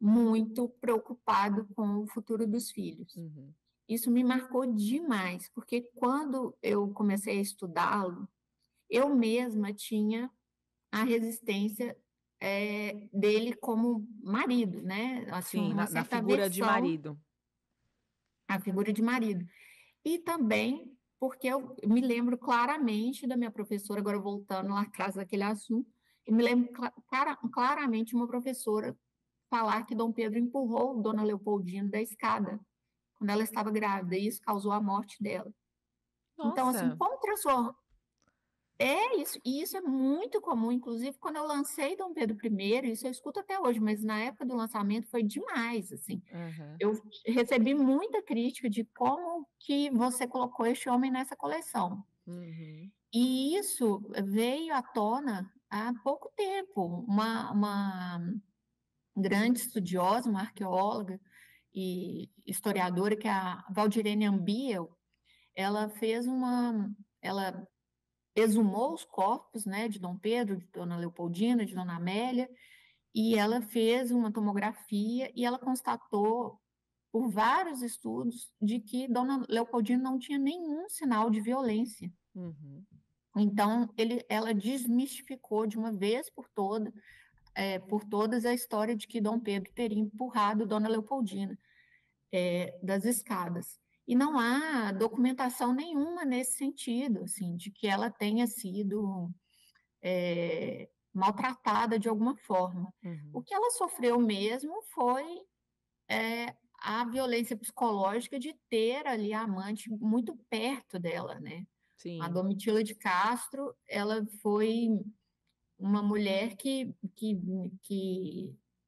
muito preocupado com o futuro dos filhos. Uhum. Isso me marcou demais, porque quando eu comecei a estudá-lo, eu mesma tinha a resistência dele como marido, né? Assim, Sim, uma na certa figura de aversão marido. à figura de marido. E também, porque eu me lembro claramente da minha professora, agora voltando lá atrás daquele assunto, eu me lembro claramente uma professora falar que Dom Pedro empurrou Dona Leopoldina da escada quando ela estava grávida, e isso causou a morte dela. Então, assim, Nossa. como transformar. É isso, e isso é muito comum, inclusive quando eu lancei Dom Pedro I, isso eu escuto até hoje, mas na época do lançamento foi demais, assim. Aham. Eu recebi muita crítica de como que você colocou este homem nessa coleção. Uhum. E isso veio à tona há pouco tempo. Uma grande estudiosa, uma arqueóloga e historiadora, que é a Valdirene Ambiel, ela fez ela exumou os corpos, né, de Dom Pedro, de Dona Leopoldina, de Dona Amélia, e ela fez uma tomografia e ela constatou por vários estudos de que Dona Leopoldina não tinha nenhum sinal de violência. Uhum. Então, ela desmistificou de uma vez por todas, a história de que Dom Pedro teria empurrado Dona Leopoldina das escadas. E não há documentação nenhuma nesse sentido, assim, de que ela tenha sido maltratada de alguma forma. O Uhum. que ela sofreu mesmo foi a violência psicológica de ter ali a amante muito perto dela, né? A Sim. Domitila de Castro, ela foi uma mulher que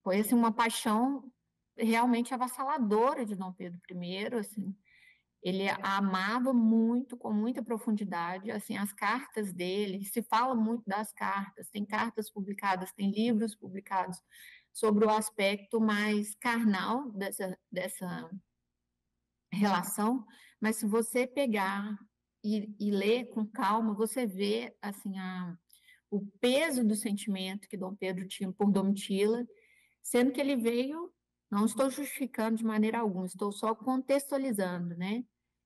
foi assim, uma paixão realmente avassaladora de Dom Pedro I, assim. Ele a amava muito, com muita profundidade, assim, as cartas dele, se fala muito das cartas, tem cartas publicadas, tem livros publicados sobre o aspecto mais carnal dessa relação, mas se você pegar e ler com calma, você vê, assim, o peso do sentimento que Dom Pedro tinha por Domitila, sendo que ele veio, não estou justificando de maneira alguma, estou só contextualizando, né?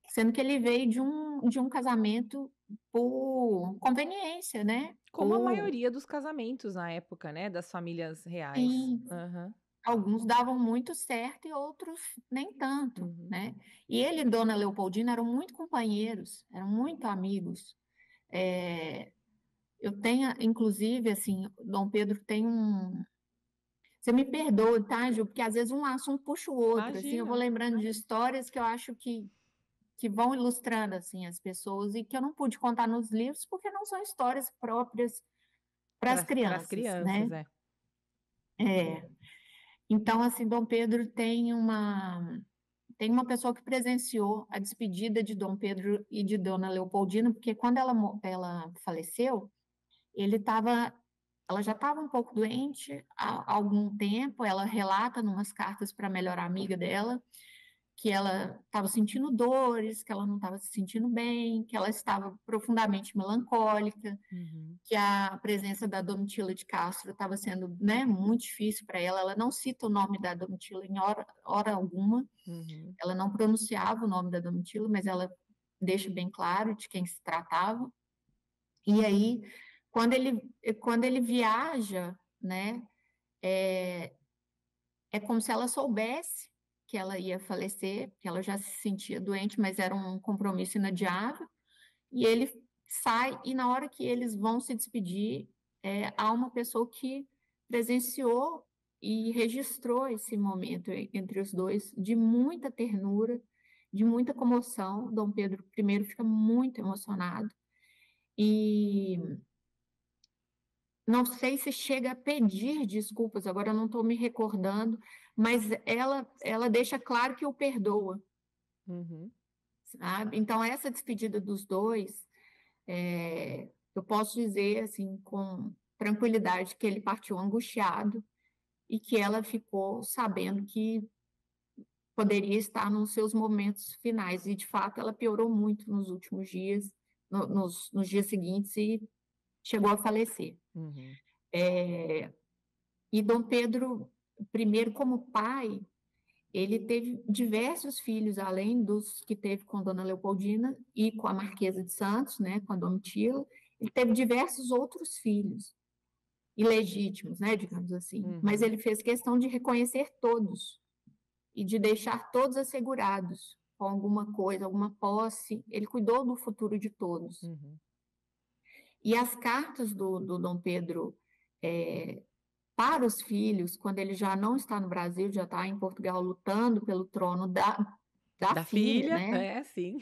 Sendo que ele veio de um casamento por conveniência, né? Como a maioria dos casamentos na época, né, das famílias reais. Sim, Aham. alguns davam muito certo e outros nem tanto, Uhum. né? E ele e Dona Leopoldina eram muito companheiros, eram muito amigos. É, eu tenho, inclusive, assim, Dom Pedro tem um. Você me perdoa, tá, Ju? Porque às vezes um assunto puxa o outro, assim, eu vou Imagina. lembrando de histórias que eu acho que vão ilustrando, assim, as pessoas e que eu não pude contar nos livros porque não são histórias próprias para as Para as crianças, crianças, né? é. É. Então, assim, Dom Pedro tem uma pessoa que presenciou a despedida de Dom Pedro e de Dona Leopoldina, porque quando ela faleceu, ele estava, ela já estava um pouco doente há algum tempo. Ela relata numas cartas para a melhor amiga dela que ela estava sentindo dores, que ela não estava se sentindo bem, que ela estava profundamente melancólica, Uhum. que a presença da Domitila de Castro estava sendo, né, muito difícil para ela. Ela não cita o nome da Domitila em hora alguma, Uhum. ela não pronunciava o nome da Domitila, mas ela deixa bem claro de quem se tratava. E aí, quando ele viaja, né, é, é como se ela soubesse que ela ia falecer, que ela já se sentia doente, mas era um compromisso inadiável. E ele sai, e na hora que eles vão se despedir, há uma pessoa que presenciou e registrou esse momento entre os dois de muita ternura, de muita comoção. Dom Pedro I fica muito emocionado e não sei se chega a pedir desculpas, agora eu não estou me recordando, mas ela deixa claro que o perdoa, Uhum. sabe? Então, essa despedida dos dois, eu posso dizer, assim, com tranquilidade, que ele partiu angustiado e que ela ficou sabendo que poderia estar nos seus momentos finais. E, de fato, ela piorou muito nos últimos dias, nos dias seguintes, e chegou a falecer. Uhum. E Dom Pedro I, como pai, ele teve diversos filhos, além dos que teve com Dona Leopoldina e com a Marquesa de Santos, né, com a Domitila. Ele teve diversos outros filhos, ilegítimos, né, digamos assim. Mas Uhum. ele fez questão de reconhecer todos e de deixar todos assegurados. com alguma coisa, alguma posse, ele cuidou do futuro de todos. Uhum. E as cartas do Dom Pedro para os filhos, quando ele já não está no Brasil, já está em Portugal lutando pelo trono da Da filha, filha, né? sim.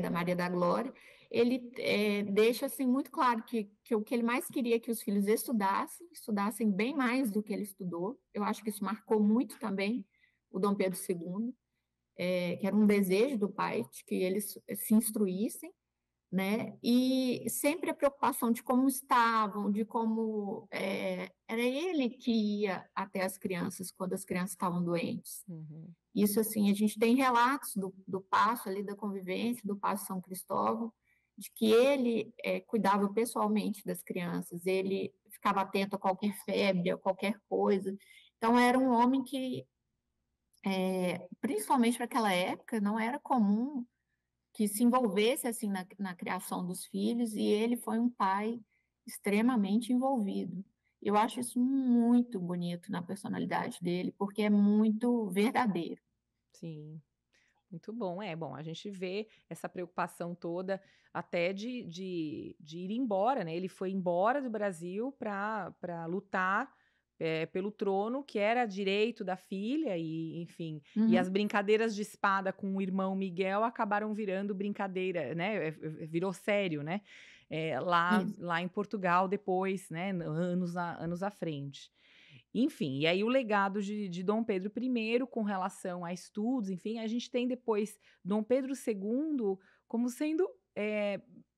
Da Maria da Glória, ele deixa assim muito claro que o que ele mais queria é que os filhos estudassem bem mais do que ele estudou. Eu acho que isso marcou muito também o Dom Pedro II, que era um desejo do pai de que eles se instruíssem, né? E sempre a preocupação de como estavam, de como era ele que ia até as crianças quando as crianças estavam doentes. Uhum. Isso, assim, a gente tem relatos do Paço ali, da convivência, do Paço São Cristóvão, de que ele cuidava pessoalmente das crianças, ele ficava atento a qualquer febre, a qualquer coisa. Então, era um homem que, principalmente para aquela época, não era comum que se envolvesse assim na criação dos filhos, e ele foi um pai extremamente envolvido. Eu acho isso muito bonito na personalidade dele, porque é muito verdadeiro. Sim, muito bom. Bom, a gente vê essa preocupação toda até de ir embora, né? Ele foi embora do Brasil para lutar pelo trono, que era direito da filha, e enfim. E as Uhum. brincadeiras de espada com o irmão Miguel acabaram virando brincadeira, né? Virou sério, né? Isso. Lá em Portugal depois, né? Anos à frente. Enfim, e aí o legado de Dom Pedro I com relação a estudos, enfim, a gente tem depois Dom Pedro II como sendo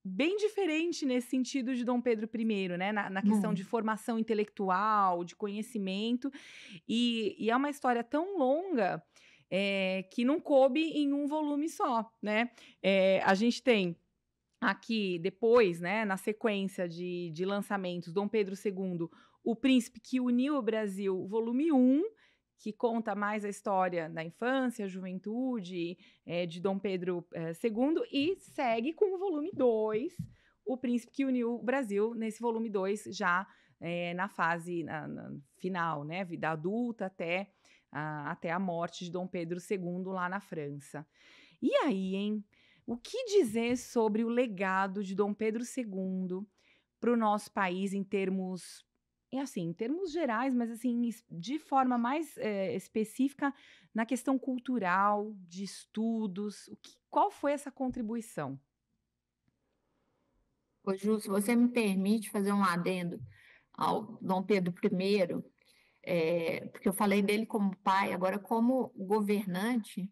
bem diferente nesse sentido de Dom Pedro I, né? Na questão de Muito. formação intelectual, de conhecimento, e é uma história tão longa que não coube em um volume só, né? A gente tem aqui depois, né, na sequência de lançamentos, Dom Pedro II, O Príncipe que Uniu o Brasil, volume 1, que conta mais a história da infância, juventude de Dom Pedro II, e segue com o volume 2, O Príncipe que Uniu o Brasil, nesse volume 2, já na fase na final, né, vida adulta até a morte de Dom Pedro II lá na França. E aí, hein? O que dizer sobre o legado de Dom Pedro II para o nosso país em termos, em termos gerais, mas assim, de forma mais específica na questão cultural, de estudos, qual foi essa contribuição? Ô, Ju, se você me permite fazer um adendo ao Dom Pedro I, porque eu falei dele como pai, agora como governante,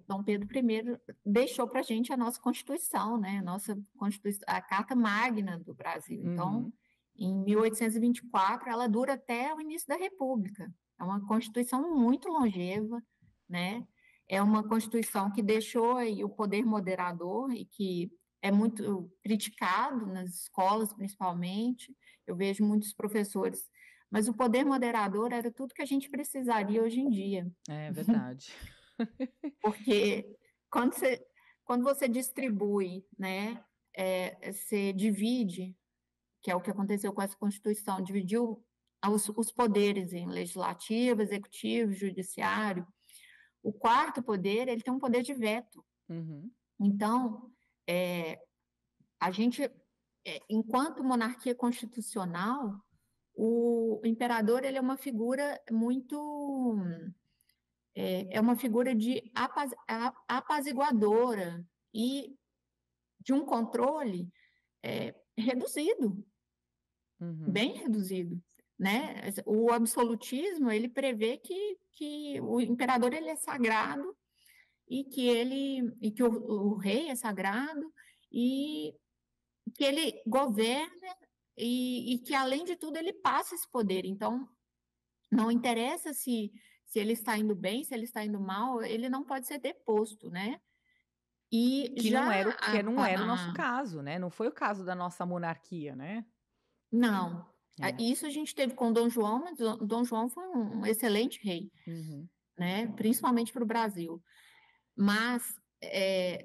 Dom Pedro I deixou para a gente a nossa Constituição, né? A nossa Constituição, a Carta Magna do Brasil. Então, Uhum. em 1824, ela dura até o início da República. É uma Constituição muito longeva, né? É uma Constituição que deixou aí o poder moderador e que é muito criticado nas escolas, principalmente. Eu vejo muitos professores, mas o poder moderador era tudo que a gente precisaria hoje em dia. É verdade. Porque quando você distribui, né, você divide, que é o que aconteceu com essa Constituição, dividiu os poderes em legislativo, executivo, judiciário. O quarto poder, ele tem um poder de veto. Uhum. Então, a gente, enquanto monarquia constitucional, o imperador ele é uma figura muito uma figura de apaziguadora e de um controle reduzido, Uhum. bem reduzido, né? O absolutismo, ele prevê que o imperador ele é sagrado e que o rei é sagrado e que ele governa e que, além de tudo, ele passa esse poder. Então, não interessa se ele está indo bem, se ele está indo mal, ele não pode ser deposto, né? E já Que não era o nosso caso, né? Não foi o caso da nossa monarquia, né? não. É. Isso a gente teve com Dom João, mas Dom João foi um excelente rei, Uhum. né? Principalmente para o Brasil. Mas,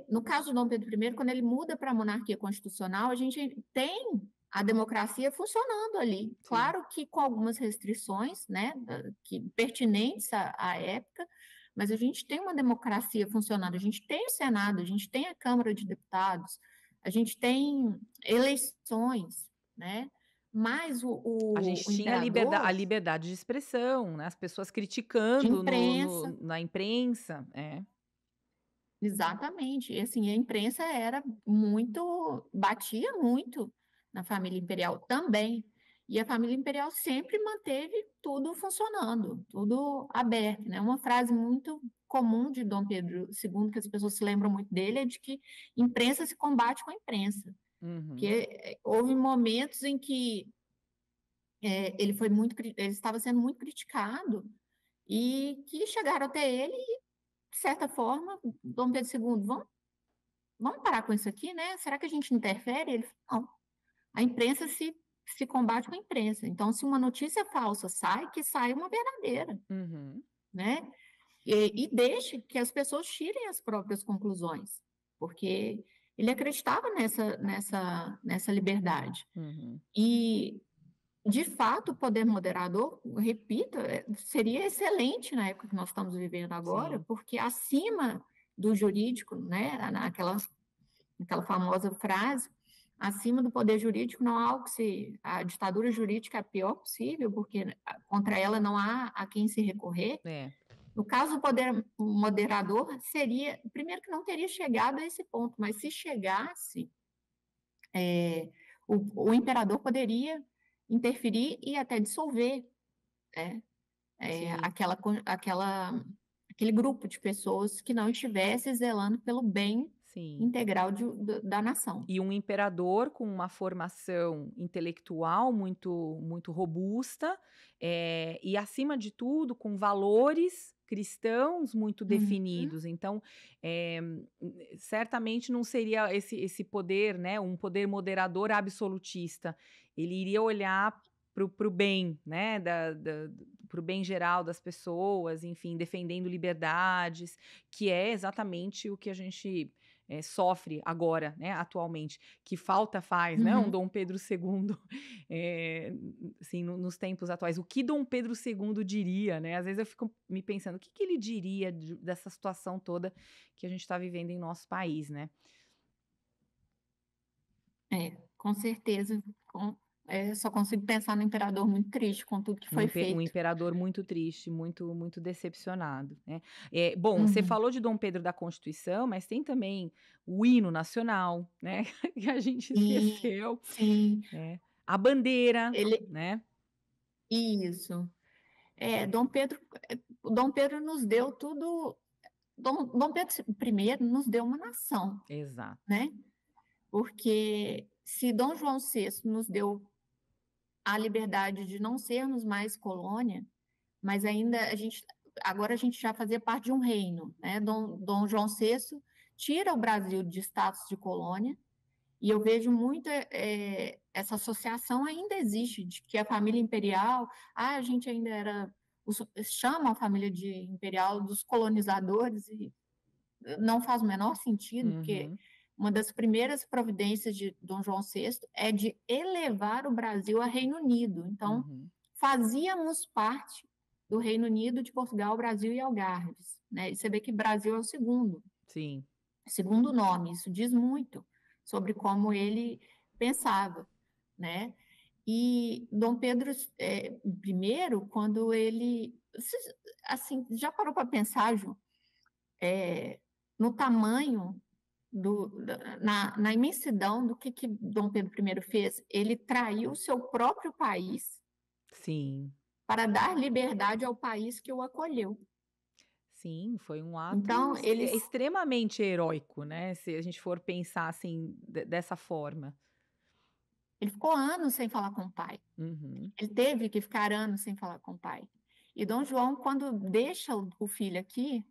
no caso do Dom Pedro I, quando ele muda para a monarquia constitucional, a gente tem a democracia funcionando ali. Sim. Claro que com algumas restrições, né, pertinentes à época, mas a gente tem uma democracia funcionando, a gente tem o Senado, a gente tem a Câmara de Deputados, a gente tem eleições, né? Mas A o, gente o tinha a imperador liberdade de expressão, né? As pessoas de criticando imprensa, na imprensa. É. exatamente, e assim, a imprensa era muito, batia muito na família imperial também, e a família imperial sempre manteve tudo funcionando, tudo aberto, né? Uma frase muito comum de Dom Pedro II, que as pessoas se lembram muito dele, é de que imprensa se combate com a imprensa, Uhum. porque houve momentos em que ele estava sendo muito criticado, e que chegaram até ele, e, de certa forma, Dom Pedro II, vamos parar com isso aqui, né? Será que a gente interfere? Ele falou, não, a imprensa se combate com a imprensa. Então, se uma notícia falsa sai, que saia uma verdadeira, Uhum. né? E deixe que as pessoas tirem as próprias conclusões, porque ele acreditava nessa liberdade. Uhum. E, de fato, o poder moderador, repito, seria excelente na época que nós estamos vivendo agora, Sim. porque acima do jurídico, né, aquela famosa frase, acima do poder jurídico não há a ditadura jurídica é a pior possível, porque contra ela não há a quem se recorrer. É. No caso do poder moderador, seria, primeiro que não teria chegado a esse ponto, mas se chegasse, o imperador poderia interferir e até dissolver, né, Sim. aquele grupo de pessoas que não estivesse zelando pelo bem Sim. integral da nação. E um imperador com uma formação intelectual muito robusta, e, acima de tudo, com valores cristãos muito Uhum. definidos. Então, eh, certamente não seria esse poder, né, um poder moderador absolutista. Ele iria olhar para o bem, né, para o bem geral das pessoas, enfim, defendendo liberdades, que é exatamente o que a gente sofre agora, né, atualmente, que falta faz, né, um Uhum. Dom Pedro II, assim, nos tempos atuais. O que Dom Pedro II diria, né? Às vezes eu fico me pensando, o que ele diria dessa situação toda que a gente está vivendo em nosso país, né? Com certeza. Só consigo pensar no imperador muito triste com tudo que foi Um feito. imperador muito triste, muito decepcionado, né? Bom, você Uhum. falou de Dom Pedro da Constituição, mas tem também o hino nacional, né? Que a gente Sim, esqueceu, sim. né? A bandeira, Ele, né? isso. Dom Pedro nos deu tudo. Dom Pedro I nos deu uma nação, Exato. né? Porque se Dom João VI nos deu a liberdade de não sermos mais colônia, mas ainda agora a gente já fazia parte de um reino, né? Dom João VI tira o Brasil de status de colônia, e eu vejo muito essa associação ainda existe, de que a família imperial, a gente ainda chamam a família de imperial dos colonizadores, e não faz o menor sentido, porque Uhum, uma das primeiras providências de Dom João VI é de elevar o Brasil a Reino Unido. Então, uhum. fazíamos parte do Reino Unido, de Portugal, Brasil e Algarves, né? E você vê que Brasil é o Sim, segundo nome. Isso diz muito sobre como ele pensava, né? E Dom Pedro I, quando ele, assim, já parou para pensar, Ju, no tamanho na imensidão do que Dom Pedro I fez? Ele traiu o seu próprio país sim, para dar liberdade ao país que o acolheu. sim, foi um ato Então, extremamente heróico, né? Se a gente for pensar assim, dessa forma. ele ficou anos sem falar com o pai. Uhum, Ele teve que ficar anos sem falar com o pai. E Dom João, quando deixa o filho aqui,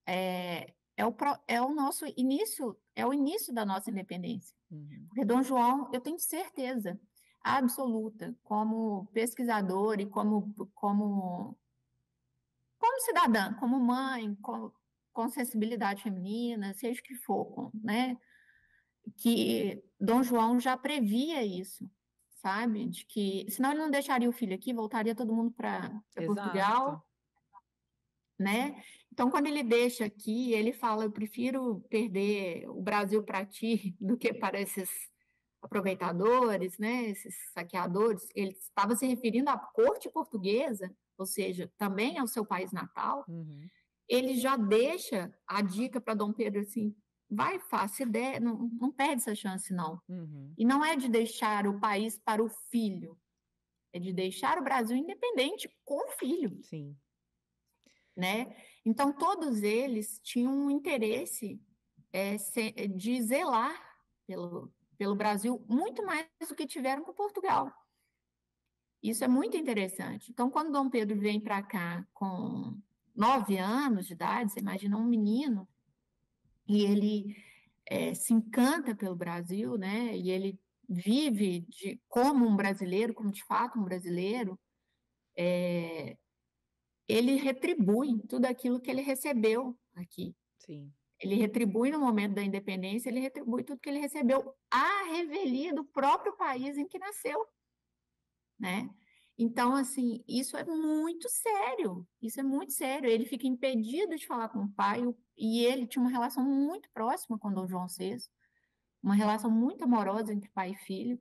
é o nosso início, é o início da nossa independência. uhum, Porque Dom João, eu tenho certeza absoluta, como pesquisador e como cidadã, como mãe, com sensibilidade feminina, seja o que for, né? Que Dom João já previa isso, sabe? De que, senão ele não deixaria o filho aqui, voltaria todo mundo para exato. Portugal, né? Então, quando ele deixa aqui, ele fala: eu prefiro perder o Brasil para ti do que para esses aproveitadores, né, esses saqueadores. Ele estava se referindo à corte portuguesa, ou seja, também ao seu país natal. Uhum. Ele já deixa a dica para Dom Pedro assim: vai, faça ideia, não perde essa chance, não. Uhum. E não é de deixar o país para o filho, é de deixar o Brasil independente com o filho, Sim. né? Então, todos eles tinham um interesse de zelar pelo Brasil muito mais do que tiveram com Portugal. Isso é muito interessante. Então, quando Dom Pedro vem para cá com 9 anos de idade, você imagina um menino, e ele se encanta pelo Brasil, né? E ele vive como um brasileiro, como de fato um brasileiro, ele retribui tudo aquilo que ele recebeu aqui. Sim. Ele retribui no momento da independência, ele retribui tudo que ele recebeu à revelia do próprio país em que nasceu, né? Então, assim, isso é muito sério, isso é muito sério. Ele fica impedido de falar com o pai, e ele tinha uma relação muito próxima com Dom João VI, uma relação muito amorosa entre pai e filho,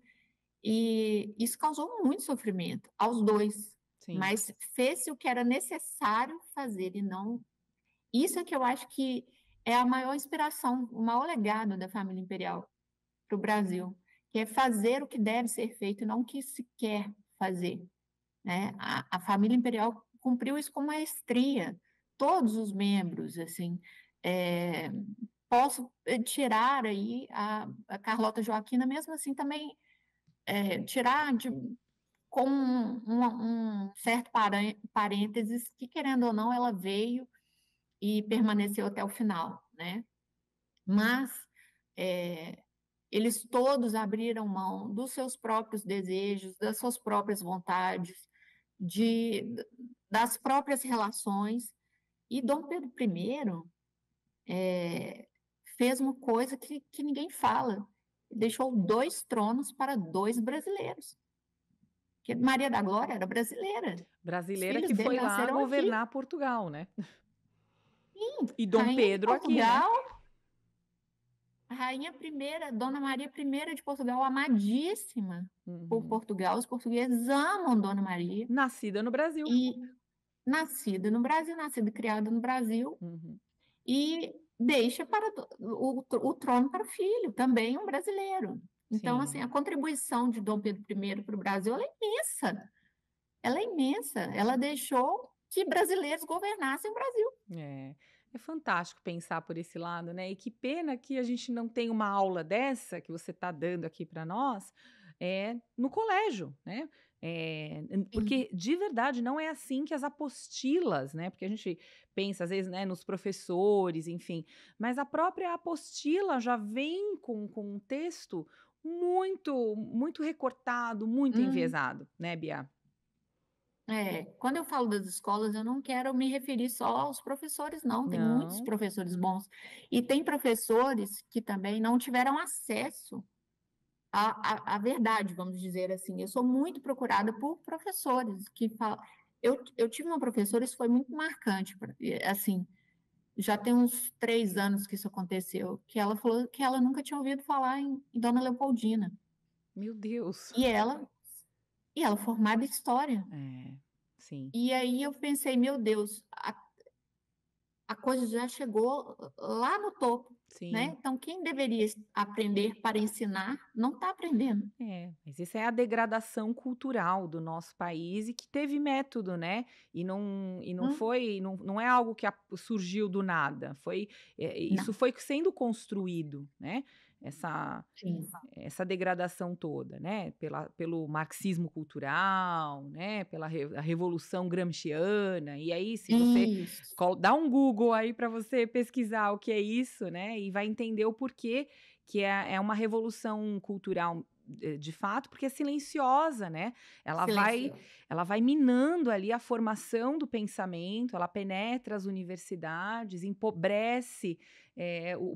e isso causou muito sofrimento aos dois, Sim. mas fez-se o que era necessário fazer, e não... Isso é que eu acho que é a maior inspiração, o maior legado da família imperial para o Brasil, que é fazer o que deve ser feito e não o que se quer fazer, né? A família imperial cumpriu isso com maestria, todos os membros, assim. Posso tirar aí a Carlota Joaquina, mesmo assim também tirar com um certo parênteses que, querendo ou não, ela veio e permaneceu até o final, né? Mas eles todos abriram mão dos seus próprios desejos, das suas próprias vontades, das próprias relações. E Dom Pedro I fez uma coisa que ninguém fala: deixou 2 tronos para 2 brasileiros. Porque Maria da Glória era brasileira. Os Brasileira filhos que dele foi lá nasceram aqui. governar Portugal, né? Sim, E Dom rainha de Pedro aqui, né? Portugal, a rainha primeira, Dona Maria I de Portugal, amadíssima por Uhum. Portugal. Os portugueses amam Dona Maria. Nascida no Brasil. E nascida no Brasil, nascida e criada no Brasil, Uhum. e deixa o trono para o filho, também um brasileiro. Então, Sim. assim, a contribuição de Dom Pedro I para o Brasil ela é imensa. Ela é imensa. Ela deixou que brasileiros governassem o Brasil. É fantástico pensar por esse lado, né? E que pena que a gente não tem uma aula dessa que você está dando aqui para nós no colégio, né? Porque de verdade não é assim que as apostilas, né? Porque a gente pensa às vezes, né, nos professores, enfim, mas a própria apostila já vem com um texto muito recortado, muito enviesado, né, Bia? Quando eu falo das escolas, eu não quero me referir só aos professores, não. Tem muitos Não. professores bons. E tem professores que também não tiveram acesso à verdade, vamos dizer assim. Eu sou muito procurada por professores que falam. Eu tive uma professora, isso foi muito marcante, assim, já tem uns 3 anos que isso aconteceu, que ela falou que ela nunca tinha ouvido falar em Dona Leopoldina. Meu Deus. E ela formada em História. Sim. E aí eu pensei, meu Deus, a coisa já chegou lá no topo, Sim. né? Então, quem deveria aprender para ensinar, não está aprendendo. Mas isso é a degradação cultural do nosso país e que teve método, né? E não foi, não é algo que surgiu do nada. Isso foi sendo construído, né? Essa degradação toda, né? Pelo marxismo cultural, né? Pela a Revolução Gramsciana. E aí, se você dá um Google aí para você pesquisar o que é isso, né? E vai entender o porquê que é uma revolução cultural de fato, porque é silenciosa, né? Silencioso. Ela vai minando ali a formação do pensamento, ela penetra as universidades, empobrece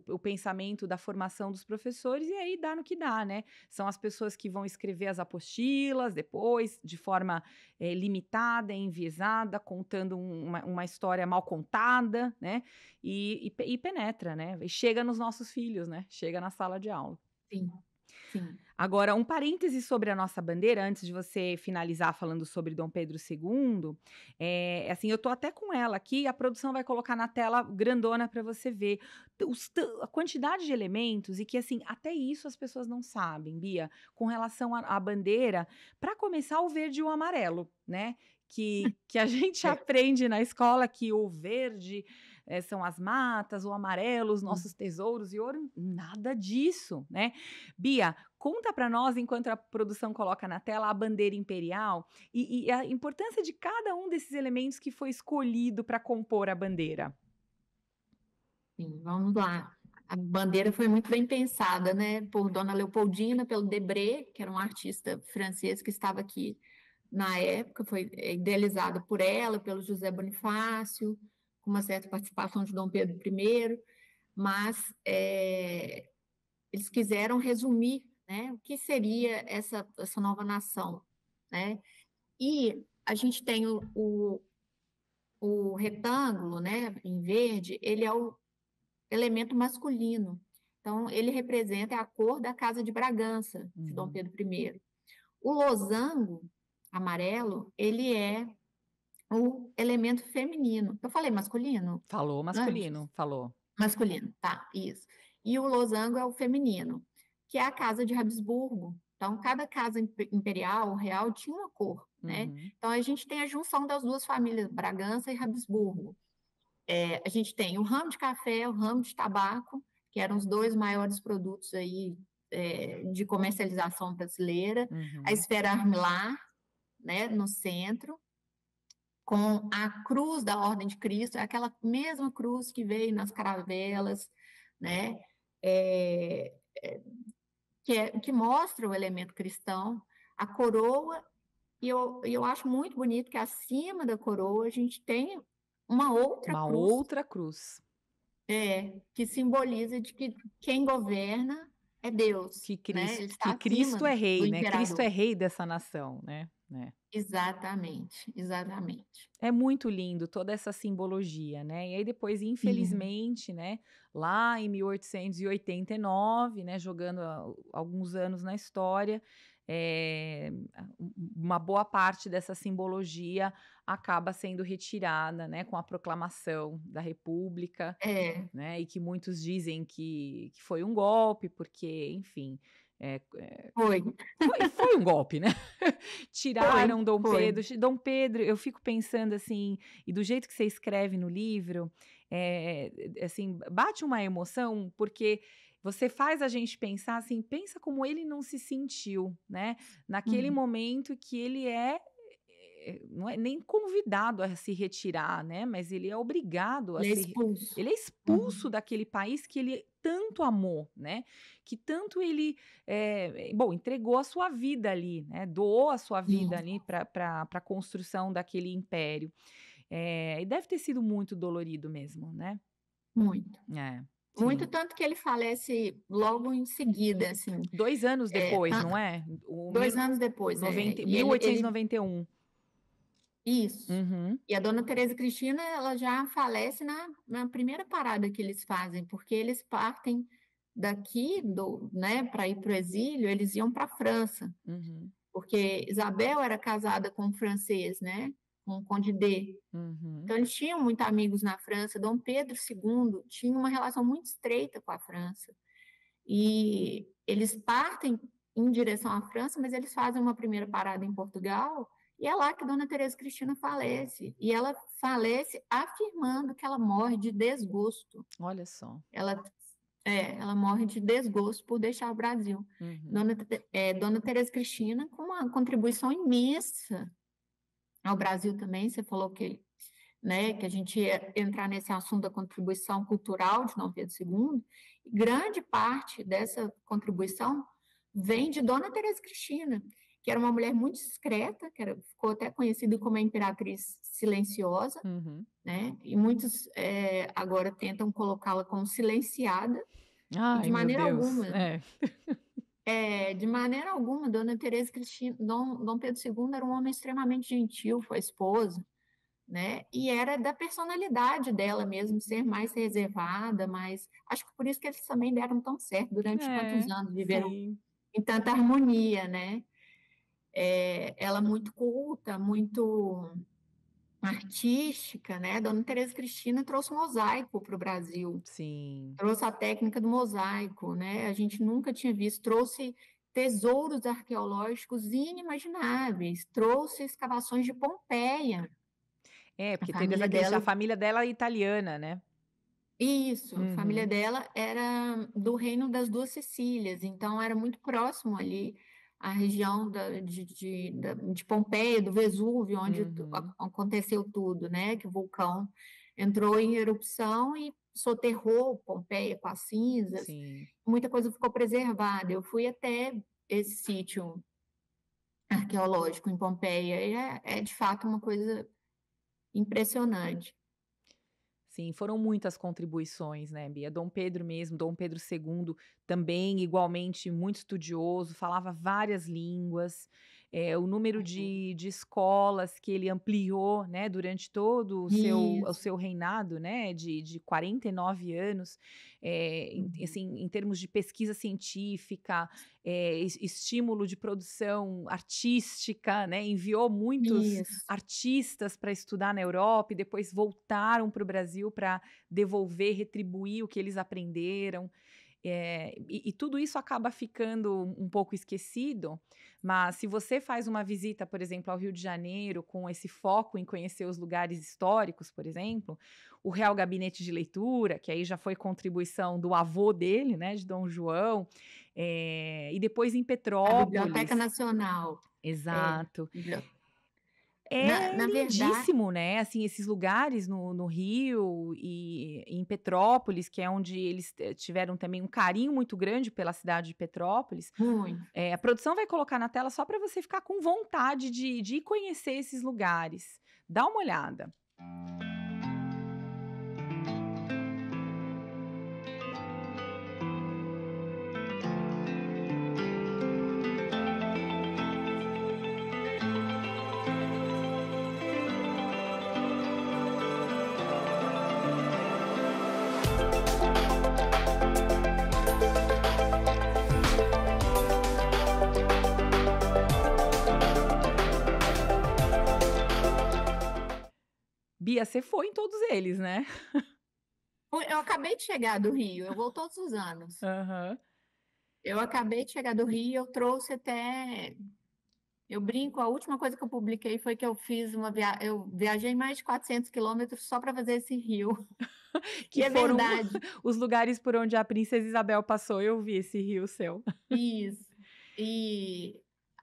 o pensamento da formação dos professores, e aí dá no que dá, né? São as pessoas que vão escrever as apostilas depois, de forma limitada, enviesada, contando uma história mal contada, né? E penetra, né? E chega nos nossos filhos, né? Chega na sala de aula. Sim, sim. Agora, um parêntese sobre a nossa bandeira, antes de você finalizar falando sobre Dom Pedro II, assim, eu tô até com ela aqui, a produção vai colocar na tela grandona para você ver a quantidade de elementos, e que, assim, até isso as pessoas não sabem, Bia, com relação à bandeira. Para começar, o verde e o amarelo, né? Que a gente aprende na escola que o verde são as matas, o amarelo, os nossos tesouros e ouro, nada disso, né? Bia, conta para nós, enquanto a produção coloca na tela, a bandeira imperial e a importância de cada um desses elementos que foi escolhido para compor a bandeira. Sim, vamos lá. A bandeira foi muito bem pensada, né, por Dona Leopoldina, pelo Debré, que era um artista francês que estava aqui na época, foi idealizada por ela, pelo José Bonifácio, com uma certa participação de Dom Pedro I, mas eles quiseram resumir, né, o que seria essa nova nação, né? E a gente tem o retângulo, né, em verde, ele é o elemento masculino. Então, ele representa a cor da Casa de Bragança, de Dom Pedro I. O losango amarelo, ele é o elemento feminino. Eu falei masculino? Falou masculino, Antes? falou. Masculino, tá, isso. E o losango é o feminino, que é a Casa de Habsburgo. Então, cada casa imperial, real, tinha uma cor, né? Então, a gente tem a junção das duas famílias, Bragança e Habsburgo. A gente tem o ramo de café, o ramo de tabaco, que eram os dois maiores produtos aí de comercialização brasileira, a esfera armilar, né, no centro, com a cruz da Ordem de Cristo, aquela mesma cruz que veio nas caravelas, né, que mostra o elemento cristão, a coroa, e eu acho muito bonito que acima da coroa a gente tem uma outra cruz. Que simboliza de que quem governa é Deus, que né? Ele está que Cristo acima é rei, do né? Cristo é imperador. rei dessa nação, né? Exatamente, exatamente. É muito lindo toda essa simbologia, né? E aí depois, infelizmente, né, lá em 1889, né, jogando alguns anos na história, uma boa parte dessa simbologia acaba sendo retirada, né, com a proclamação da República, né? E que muitos dizem que foi um golpe, porque, enfim, foi um golpe, né? Tiraram Dom Pedro. Dom Pedro, eu fico pensando assim, e do jeito que você escreve no livro, assim, bate uma emoção, porque você faz a gente pensar assim, pensa como ele não se sentiu, né? Naquele momento que ele não é nem convidado a se retirar, né? Mas ele é obrigado a Ele é expulso. Ele é expulso daquele país que ele tanto amou, né? Que tanto ele, entregou a sua vida ali, né? Doou a sua vida ali para a construção daquele império. E deve ter sido muito dolorido mesmo, né? Muito. Muito, Sim. tanto que ele falece logo em seguida, assim. 2 anos depois, não é? 2 anos depois, 1891. Isso. E a Dona Teresa Cristina, ela já falece na primeira parada que eles fazem, porque eles partem daqui, né, para ir para o exílio, eles iam para a França, porque Isabel era casada com um francês, né, com o Conde D. Então, eles tinham muitos amigos na França. Dom Pedro II tinha uma relação muito estreita com a França. E eles partem em direção à França, mas eles fazem uma primeira parada em Portugal, e é lá que Dona Teresa Cristina falece. E ela falece afirmando que ela morre de desgosto. Olha só. Ela morre de desgosto por deixar o Brasil. Dona Teresa Cristina, com uma contribuição imensa ao Brasil também, você falou que, né, que a gente ia entrar nesse assunto da contribuição cultural de Dom Pedro II, grande parte dessa contribuição vem de Dona Teresa Cristina, que era uma mulher muito discreta, ficou até conhecida como a Imperatriz Silenciosa, né? E muitos agora tentam colocá-la como silenciada, e de Ai, meu maneira Deus. alguma, de maneira alguma, Dona Teresa Cristina, Dom Pedro II era um homem extremamente gentil com a esposa, né? E era da personalidade dela mesmo, ser mais reservada, mas acho que por isso que eles também deram tão certo durante tantos anos, viveram Sim. em tanta harmonia, né? Ela muito culta, muito artística, né? Dona Teresa Cristina trouxe o mosaico para o Brasil, Sim. trouxe a técnica do mosaico, né? A gente nunca tinha visto, trouxe tesouros arqueológicos inimagináveis, trouxe escavações de Pompeia. Porque a família dela é italiana, né? Isso, a família dela era do Reino das Duas Sicílias, então era muito próximo ali a região de Pompeia, do Vesúvio, onde aconteceu tudo, né? Que o vulcão entrou em erupção e soterrou Pompeia com as cinzas. Sim. Muita coisa ficou preservada. Eu fui até esse sítio arqueológico em Pompeia e é de fato uma coisa impressionante. Sim, foram muitas contribuições, né, Bia? Dom Pedro mesmo, Dom Pedro II, também igualmente muito estudioso, falava várias línguas, o número de escolas que ele ampliou, né, durante todo o seu reinado, né, de 49 anos, assim, em termos de pesquisa científica, estímulo de produção artística, né, enviou muitos artistas para estudar na Europa e depois voltaram para o Brasil para devolver, retribuir o que eles aprenderam. E tudo isso acaba ficando um pouco esquecido, mas se você faz uma visita, por exemplo, ao Rio de Janeiro, com esse foco em conhecer os lugares históricos, por exemplo, o Real Gabinete de Leitura, que aí já foi contribuição do avô dele, né, de Dom João, e depois em Petrópolis. A Biblioteca Nacional. Exato. Na lindíssimo, né? Assim, esses lugares no Rio e em Petrópolis, que é onde eles tiveram também um carinho muito grande pela cidade de Petrópolis. Muito. A produção vai colocar na tela só para você ficar com vontade de ir conhecer esses lugares. Dá uma olhada. Bia, você foi em todos eles, né? Eu acabei de chegar do Rio, eu vou todos os anos. Eu acabei de chegar do Rio, eu trouxe até... Eu brinco, a última coisa que eu publiquei foi que eu fiz eu viajei mais de 400 quilômetros só para fazer esse rio. Que é foram verdade. Os lugares por onde a Princesa Isabel passou, eu vi esse rio seu. Isso. E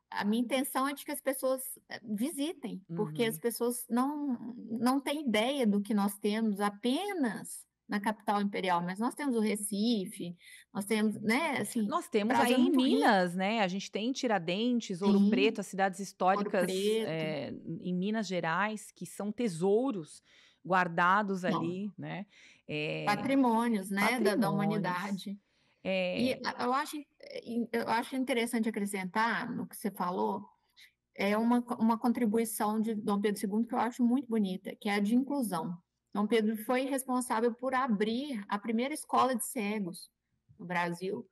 a minha intenção é de que as pessoas visitem, porque as pessoas não têm ideia do que nós temos apenas na capital imperial, mas nós temos o Recife, nós temos, né, assim... Nós temos Brasil aí é em muito rico. Minas, né, a gente tem Tiradentes, Ouro Sim, Preto, as cidades históricas Ouro Preto. em Minas Gerais, que são tesouros guardados ali, né? Patrimônios, né, da humanidade. E eu acho interessante acrescentar no que você falou, uma contribuição de Dom Pedro II que eu acho muito bonita, que é a de inclusão. Dom Pedro foi responsável por abrir a primeira escola de cegos no Brasil.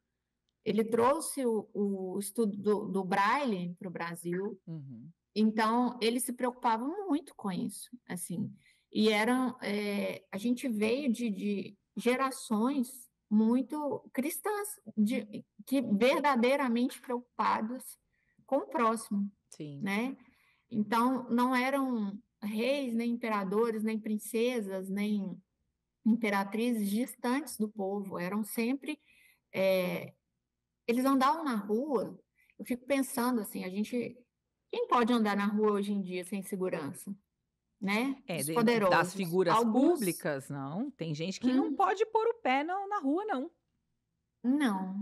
Ele trouxe o estudo do Braille para o Brasil. Então, ele se preocupava muito com isso, assim. E a gente veio de gerações muito cristãs, que verdadeiramente preocupadas com o próximo, né? Então, não eram reis, nem imperadores, nem princesas, nem imperatrizes distantes do povo, eram sempre... eles andavam na rua, eu fico pensando assim, quem pode andar na rua hoje em dia sem segurança? Né? Os poderosos. Das figuras públicas, não. Tem gente que não pode pôr o pé na rua, não. Não.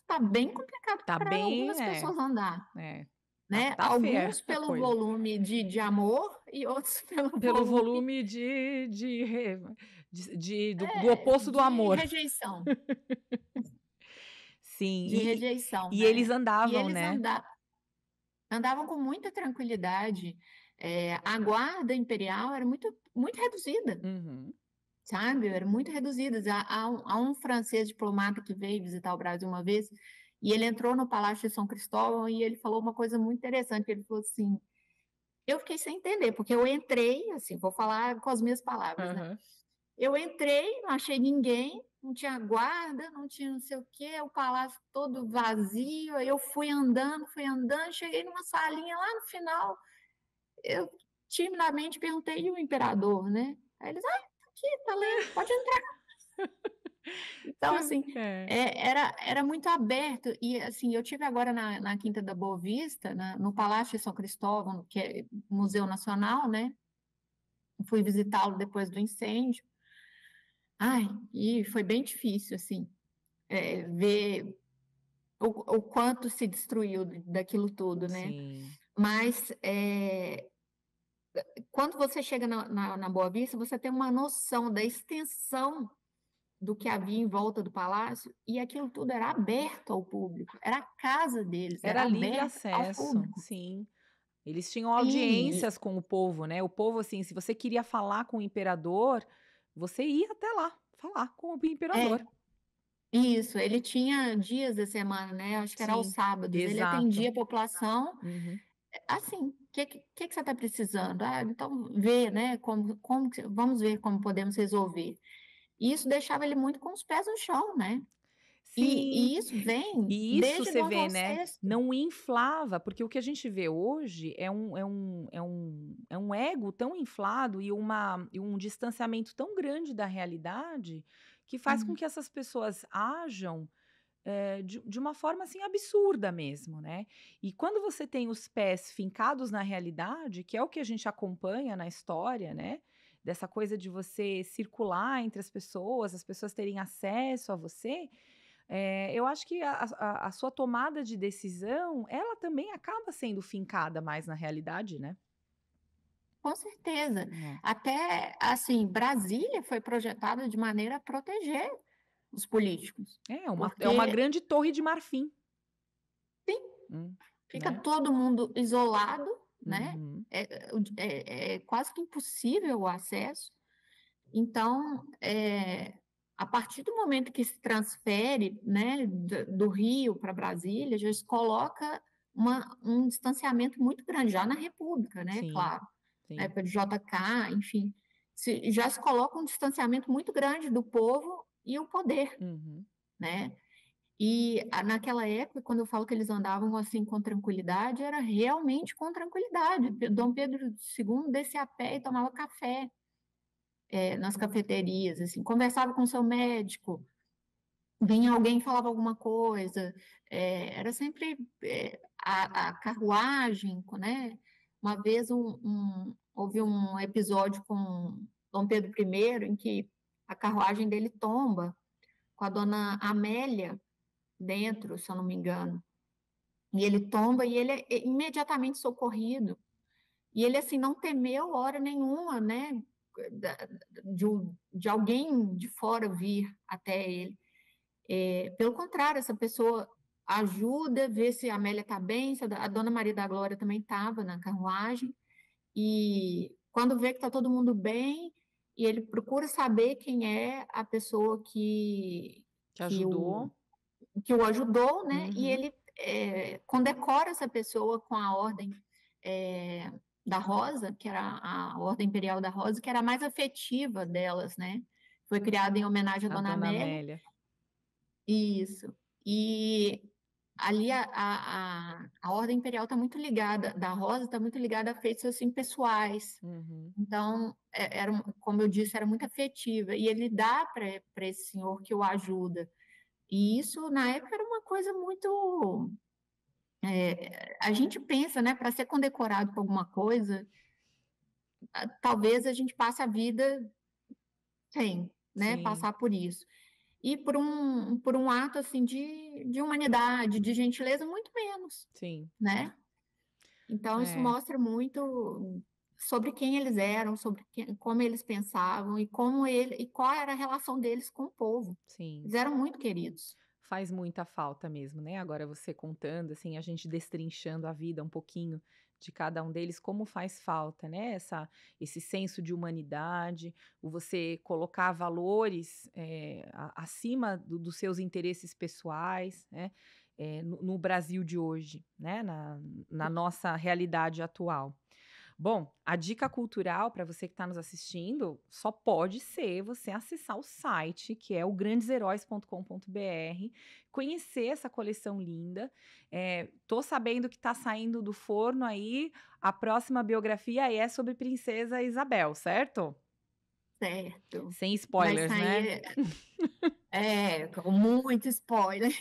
tá bem complicado Tá para bem, algumas pessoas andar, né? né? Tá feia Alguns a pelo coisa. volume de amor e outros Pelo volume volume do oposto do de amor. rejeição, Sim, de rejeição, e eles né? E andavam, eles né? andavam com muita tranquilidade. A guarda imperial era muito, muito reduzida, Uhum. sabe? Era muito reduzida. Há um francês diplomata que veio visitar o Brasil uma vez e ele entrou no Palácio de São Cristóvão e ele falou uma coisa muito interessante. Ele falou assim, eu fiquei sem entender, porque eu entrei, assim, vou falar com as minhas palavras, né? Uhum. Eu entrei, não achei ninguém, não tinha guarda, não tinha não sei o quê, o palácio todo vazio. Eu fui andando, cheguei numa salinha lá no final. Eu timidamente perguntei, e o imperador, né? Aí eles, aqui, tá lendo, pode entrar. Então, assim, É. era muito aberto. E, assim, eu tive agora na Quinta da Boa Vista, no Palácio de São Cristóvão, que é Museu Nacional, né? Fui visitá-lo depois do incêndio. Ai, e foi bem difícil, assim, ver o quanto se destruiu daquilo tudo, né? Sim. Mas quando você chega na Boa Vista, você tem uma noção da extensão do que havia em volta do palácio, e aquilo tudo era aberto ao público, era a casa deles, Era era livre aberta ao acesso, público. sim. Eles tinham Sim, audiências com o povo, né? O povo, assim, se você queria falar com o imperador, você ia até lá falar com o imperador. isso, ele tinha dias da semana, né? Acho que era aos Sim, sábados, ele exato. atendia a população. Uhum. Assim, o que você está precisando? Então, vê, né? Vamos ver como podemos resolver. E isso deixava ele muito com os pés no chão, né? Sim, E isso vem e isso desde você Dom vê, João né? VI. Não inflava, porque o que a gente vê hoje é um ego tão inflado e um distanciamento tão grande da realidade que faz com Uhum. que essas pessoas ajam de uma forma assim absurda mesmo, né? E quando você tem os pés fincados na realidade, que é o que a gente acompanha na história, né? Dessa coisa de você circular entre as pessoas terem acesso a você, eu acho que a sua tomada de decisão, ela também acaba sendo fincada mais na realidade, né? Com certeza. É. Até, assim, Brasília foi projetada de maneira a proteger os políticos, É uma porque grande torre de marfim. sim, fica Né? todo mundo isolado, né? Uhum. É quase que impossível o acesso. Então, a partir do momento que se transfere, né, do Rio para Brasília, já se coloca um distanciamento muito grande, já na República, né? Sim, Claro, na sim. época de JK, enfim, já se coloca um distanciamento muito grande do povo e o poder, Uhum. né? E naquela época, quando eu falo que eles andavam assim com tranquilidade, era realmente com tranquilidade. Dom Pedro II descia a pé e tomava café nas cafeterias, assim, conversava com seu médico, vinha alguém e falava alguma coisa, era sempre a carruagem, né? Uma vez houve um episódio com Dom Pedro I em que a carruagem dele tomba com a dona Amélia dentro, se eu não me engano. E ele tomba e ele é imediatamente socorrido. E ele, assim, não temeu hora nenhuma, né, de alguém de fora vir até ele. Pelo contrário, essa pessoa ajuda, vê se a Amélia está bem, se a Dona Maria da Glória também estava na carruagem, e quando vê que está todo mundo bem, e ele procura saber quem é a pessoa Te que o, ajudou? que o ajudou, né? E Uhum. ele condecora essa pessoa com a ordem da Rosa, que era a Ordem Imperial da Rosa, que era a mais afetiva delas, né? Foi criada em homenagem à A Dona dona Amélia. Amélia. Isso. E ali a Ordem Imperial está muito ligada, da Rosa está muito ligada a feitos assim pessoais. Uhum. Então, como eu disse, era muito afetiva. E ele dá para esse senhor que o ajuda. E isso, na época, era uma coisa muito. A gente pensa, né, para ser condecorado por alguma coisa, talvez a gente passe a vida sem, né, Sim. passar por isso. e por um ato, assim, de humanidade, de gentileza, muito menos, Sim. né? Então, isso É, mostra muito sobre quem eles eram, sobre como eles pensavam e qual era a relação deles com o povo. sim. Eles eram muito queridos. Faz muita falta mesmo, né? Agora você contando, assim, a gente destrinchando a vida um pouquinho de cada um deles, como faz falta, né? Esse senso de humanidade, o você colocar valores acima dos seus interesses pessoais, né? No Brasil de hoje, né? Na nossa realidade atual. Bom, a dica cultural para você que está nos assistindo só pode ser você acessar o site, que é o grandesheróis.com.br, conhecer essa coleção linda. Tô sabendo que está saindo do forno aí a próxima biografia e é sobre Princesa Isabel, certo? Certo. Sem Vai spoilers, né? sair, com muito spoiler.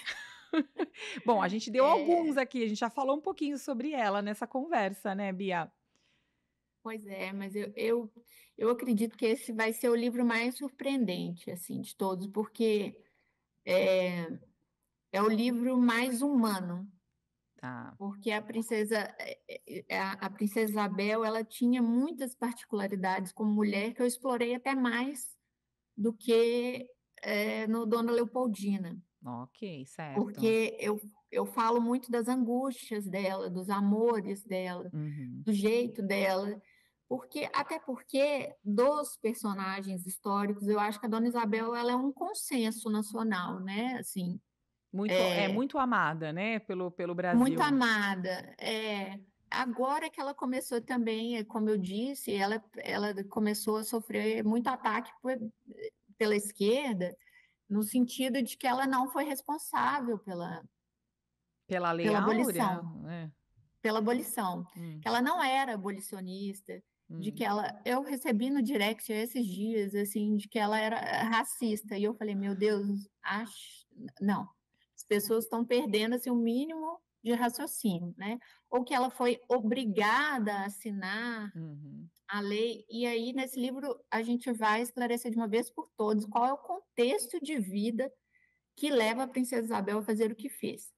Bom, a gente deu alguns É, aqui, a gente já falou um pouquinho sobre ela nessa conversa, né, Bia? pois é, mas eu acredito que esse vai ser o livro mais surpreendente, assim, de todos, porque é, é o livro mais humano, Tá. porque a princesa Isabel, ela tinha muitas particularidades como mulher que eu explorei até mais do que no Dona Leopoldina, Ok, certo. porque eu falo muito das angústias dela, dos amores dela, Uhum. do jeito dela, até porque dos personagens históricos, eu acho que a Dona Isabel ela é um consenso nacional, né? Assim, é Muito amada, né, pelo muito Brasil. amada. Agora que ela começou também, como eu disse, ela começou a sofrer muito ataque pela esquerda, no sentido de que ela não foi responsável Pela Lei pela Áurea? abolição. É. Pela abolição, Hum, que ela não era abolicionista, de que hum. ela, eu recebi no direct esses dias, assim, de que ela era racista, e eu falei, meu Deus, não, as pessoas estão perdendo, assim, o mínimo de raciocínio, né? Ou que ela foi obrigada a assinar Uhum. a lei, e aí, nesse livro, a gente vai esclarecer de uma vez por todas qual é o contexto de vida que leva a princesa Isabel a fazer o que fez,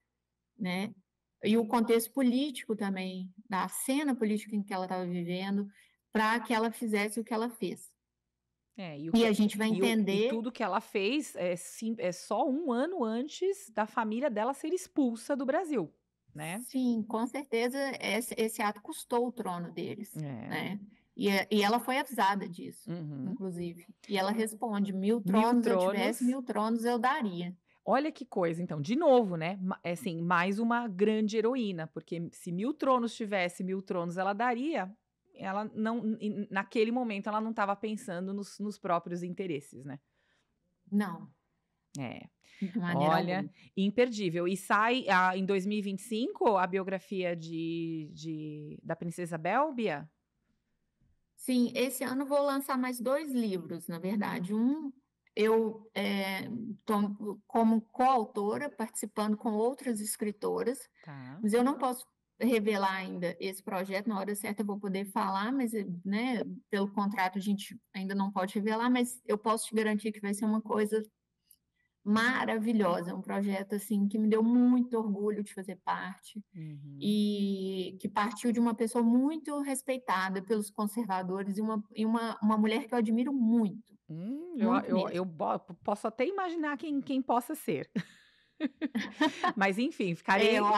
né? E o contexto político também, da cena política em que ela estava vivendo, para que ela fizesse o que ela fez. E, o E que, a gente vai e entender, tudo que ela fez é só um ano antes da família dela ser expulsa do Brasil, né? sim, com certeza esse ato custou o trono deles, É. né? E ela foi avisada disso, Uhum. inclusive. E ela responde: 1000 Mil tronos eu tivesse, tronos. 1000 tronos eu daria. Olha que coisa, então, de novo, né? Assim, mais uma grande heroína, porque se 1000 tronos tivesse 1000 tronos, ela daria. Ela não, naquele momento, ela não estava pensando nos próprios interesses, né? Não, É. de maneira Olha, alguma. imperdível. E sai em 2025 a biografia da Princesa Isabel, Bia? Sim, esse ano vou lançar mais 2 livros, na verdade. Eu estou como coautora, participando com outras escritoras, Tá. mas eu não posso revelar ainda esse projeto. Na hora certa eu vou poder falar, mas, né, pelo contrato a gente ainda não pode revelar, mas eu posso te garantir que vai ser uma coisa maravilhosa, um projeto assim que me deu muito orgulho de fazer parte Uhum. e que partiu de uma pessoa muito respeitada pelos conservadores e uma mulher que eu admiro muito, muito Eu mesmo. posso até imaginar quem possa ser. Mas, enfim, É, ficarei. ó,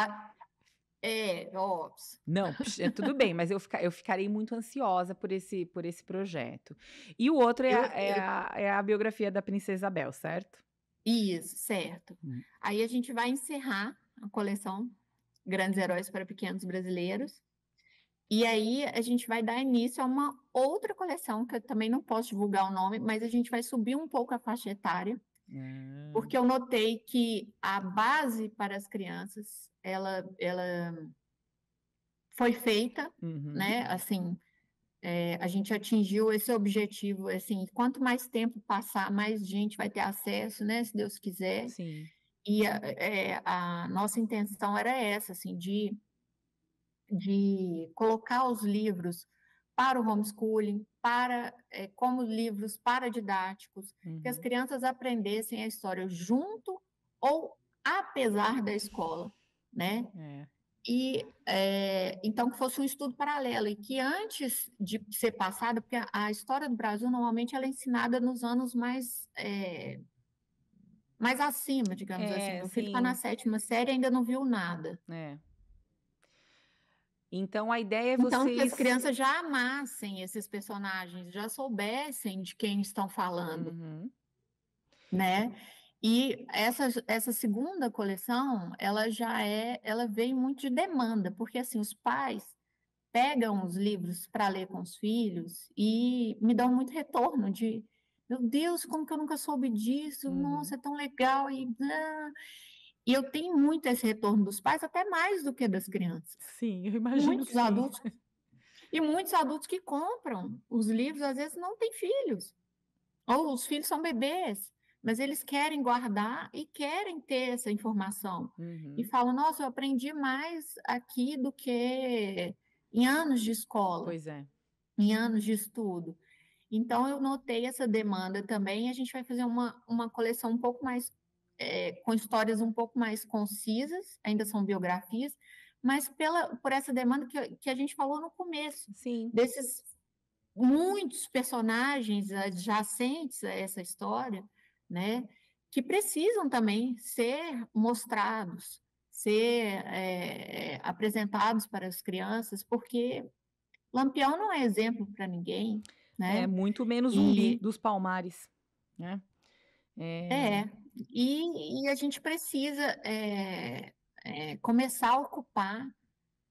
Não, tudo bem, mas eu ficarei muito ansiosa por esse projeto. E o outro eu, eu, é a biografia da Princesa Isabel, certo? isso, certo. Hum. Aí a gente vai encerrar a coleção Grandes Heróis para Pequenos Brasileiros. E aí a gente vai dar início a uma outra coleção, que eu também não posso divulgar o nome, mas a gente vai subir um pouco a faixa etária, Ah, porque eu notei que a base para as crianças, ela foi feita, uhum, né? Assim, a gente atingiu esse objetivo, assim, quanto mais tempo passar, mais gente vai ter acesso, né? Se Deus quiser. sim. E a nossa intenção era essa, assim, de colocar os livros para o homeschooling, como livros paradidáticos, que as crianças aprendessem a história junto ou apesar da escola, né? E, então, que fosse um estudo paralelo, e que antes de ser passada, porque a história do Brasil, normalmente, ela é ensinada nos anos mais acima, digamos assim. Meu filho está na 7ª série e ainda não viu nada. Então, a ideia é Então, vocês... que as crianças já amassem esses personagens, já soubessem de quem estão falando, né? E essa segunda coleção, ela vem muito de demanda, porque, assim, os pais pegam os livros para ler com os filhos e me dão muito retorno de, meu Deus, como que eu nunca soube disso? Nossa, é tão legal. E eu tenho muito esse retorno dos pais, até mais do que das crianças. Sim, eu imagino que adultos, e muitos adultos que compram os livros, às vezes não têm filhos, ou os filhos são bebês, mas eles querem guardar e querem ter essa informação. E falam, nossa, eu aprendi mais aqui do que em anos de escola. Pois é. Em anos de estudo. Então, eu notei essa demanda também, e a gente vai fazer uma coleção um pouco mais, com histórias um pouco mais concisas, ainda são biografias, mas por essa demanda que a gente falou no começo. Sim. Desses muitos personagens adjacentes a essa história, né, que precisam também ser mostrados, ser apresentados para as crianças, porque Lampião não é exemplo para ninguém, né? Muito menos Zumbi dos Palmares, né? E a gente precisa começar a ocupar,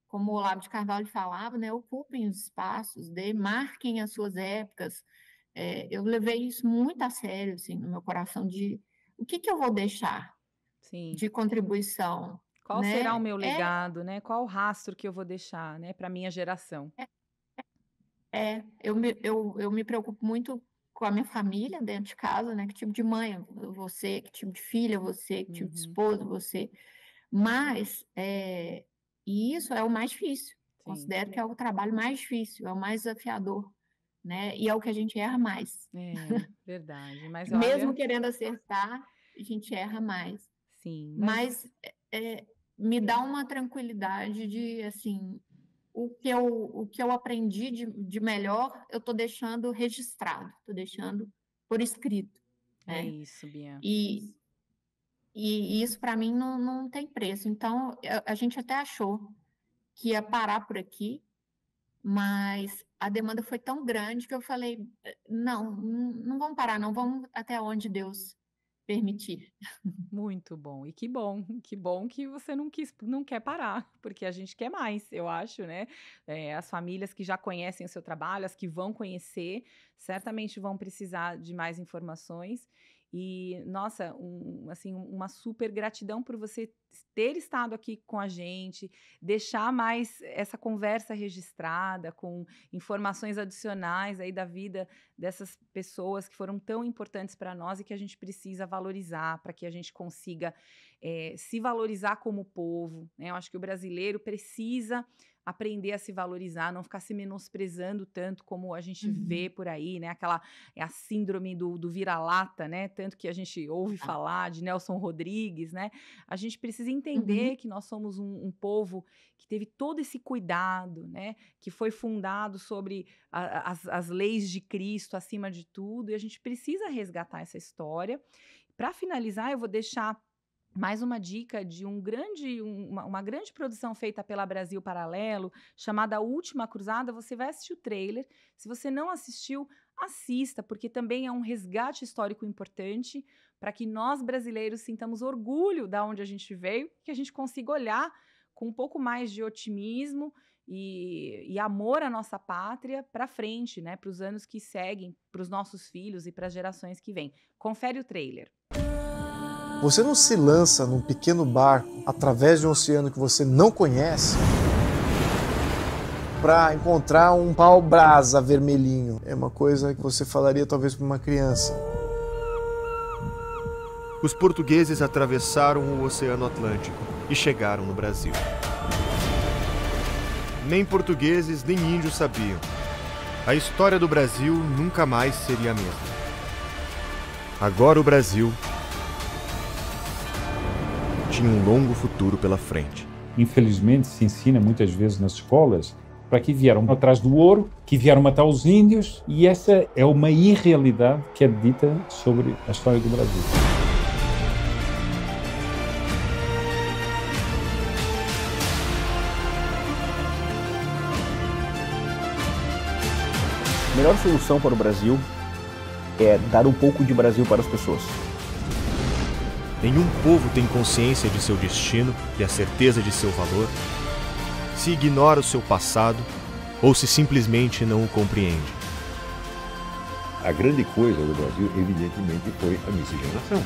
como o Olavo de Carvalho falava, né? Ocupem os espaços, marquem as suas épocas. Eu levei isso muito a sério, assim, no meu coração, de o que eu vou deixar de contribuição. Qual será o meu legado, né? Qual o rastro que eu vou deixar, né, para a minha geração? Eu me preocupo muito com a minha família dentro de casa, né? Que tipo de mãe você, que tipo de filha você, que tipo de esposa você. Mas, e isso é o mais difícil. Considero que é o trabalho mais difícil, é o mais desafiador, né? E é o que a gente erra mais. Verdade. Mas mesmo querendo acertar, a gente erra mais. Sim. Mas me dá uma tranquilidade de, assim, o que eu aprendi de melhor, eu estou deixando registrado, estou deixando por escrito. É isso, Bia. E isso, para mim, não tem preço. Então, a gente até achou que ia parar por aqui, mas a demanda foi tão grande que eu falei, não vamos parar, não, vamos até onde Deus permitir. Muito bom. E que bom que você não quer parar, porque a gente quer mais, eu acho, né? As famílias que já conhecem o seu trabalho, as que vão conhecer, certamente vão precisar de mais informações. E, nossa, assim, uma super gratidão por você ter estado aqui com a gente, deixar mais essa conversa registrada, com informações adicionais aí da vida dessas pessoas que foram tão importantes para nós e que a gente precisa valorizar, para que a gente consiga se valorizar como povo, né? Eu acho que o brasileiro precisa aprender a se valorizar, não ficar se menosprezando tanto como a gente vê por aí, né? A síndrome do vira-lata, né? Tanto que a gente ouve falar de Nelson Rodrigues, né? A gente precisa entender que nós somos um povo que teve todo esse cuidado, né? Que foi fundado sobre as leis de Cristo acima de tudo, e a gente precisa resgatar essa história. Para finalizar, eu vou deixar mais uma dica de uma grande produção feita pela Brasil Paralelo, chamada A Última Cruzada. Você vai assistir o trailer. Se você não assistiu, assista, porque também é um resgate histórico importante para que nós, brasileiros, sintamos orgulho de onde a gente veio, que a gente consiga olhar com um pouco mais de otimismo e amor à nossa pátria para frente, né, para os anos que seguem, para os nossos filhos e para as gerações que vêm. Confere o trailer. Você não se lança num pequeno barco através de um oceano que você não conhece para encontrar um pau-brasa vermelhinho. É uma coisa que você falaria talvez para uma criança. Os portugueses atravessaram o Oceano Atlântico e chegaram no Brasil. Nem portugueses nem índios sabiam. a história do Brasil nunca mais seria a mesma. Agora o Brasil tinha um longo futuro pela frente. Infelizmente, se ensina muitas vezes nas escolas para que vieram atrás do ouro, que vieram matar os índios, e essa é uma irrealidade que é dita sobre a história do Brasil. A melhor solução para o Brasil é dar um pouco de Brasil para as pessoas. Nenhum povo tem consciência de seu destino e a certeza de seu valor, se ignora o seu passado ou se simplesmente não o compreende. A grande coisa do Brasil, evidentemente, foi a miscigenação.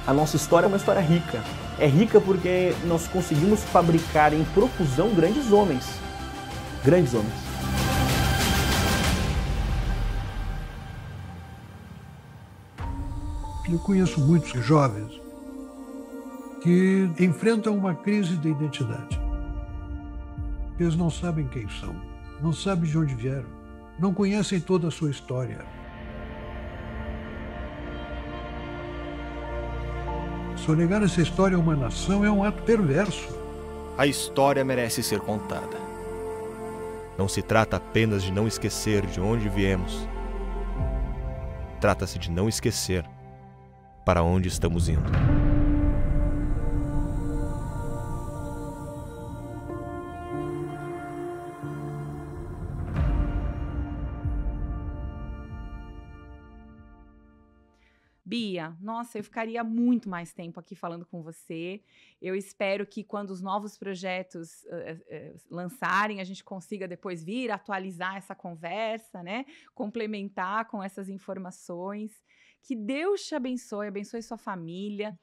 A nossa história é uma história rica. É rica porque nós conseguimos fabricar em profusão grandes homens. Grandes homens. Eu conheço muitos jovens que enfrentam uma crise de identidade. Eles não sabem quem são, não sabem de onde vieram, não conhecem toda a sua história. Sonegar essa história a uma nação é um ato perverso. A história merece ser contada. Não se trata apenas de não esquecer de onde viemos. Trata-se de não esquecer para onde estamos indo. Bia, nossa, eu ficaria muito mais tempo aqui falando com você. Eu espero que quando os novos projetos lançarem, a gente consiga depois vir atualizar essa conversa, né? Complementar com essas informações. Que Deus te abençoe sua família.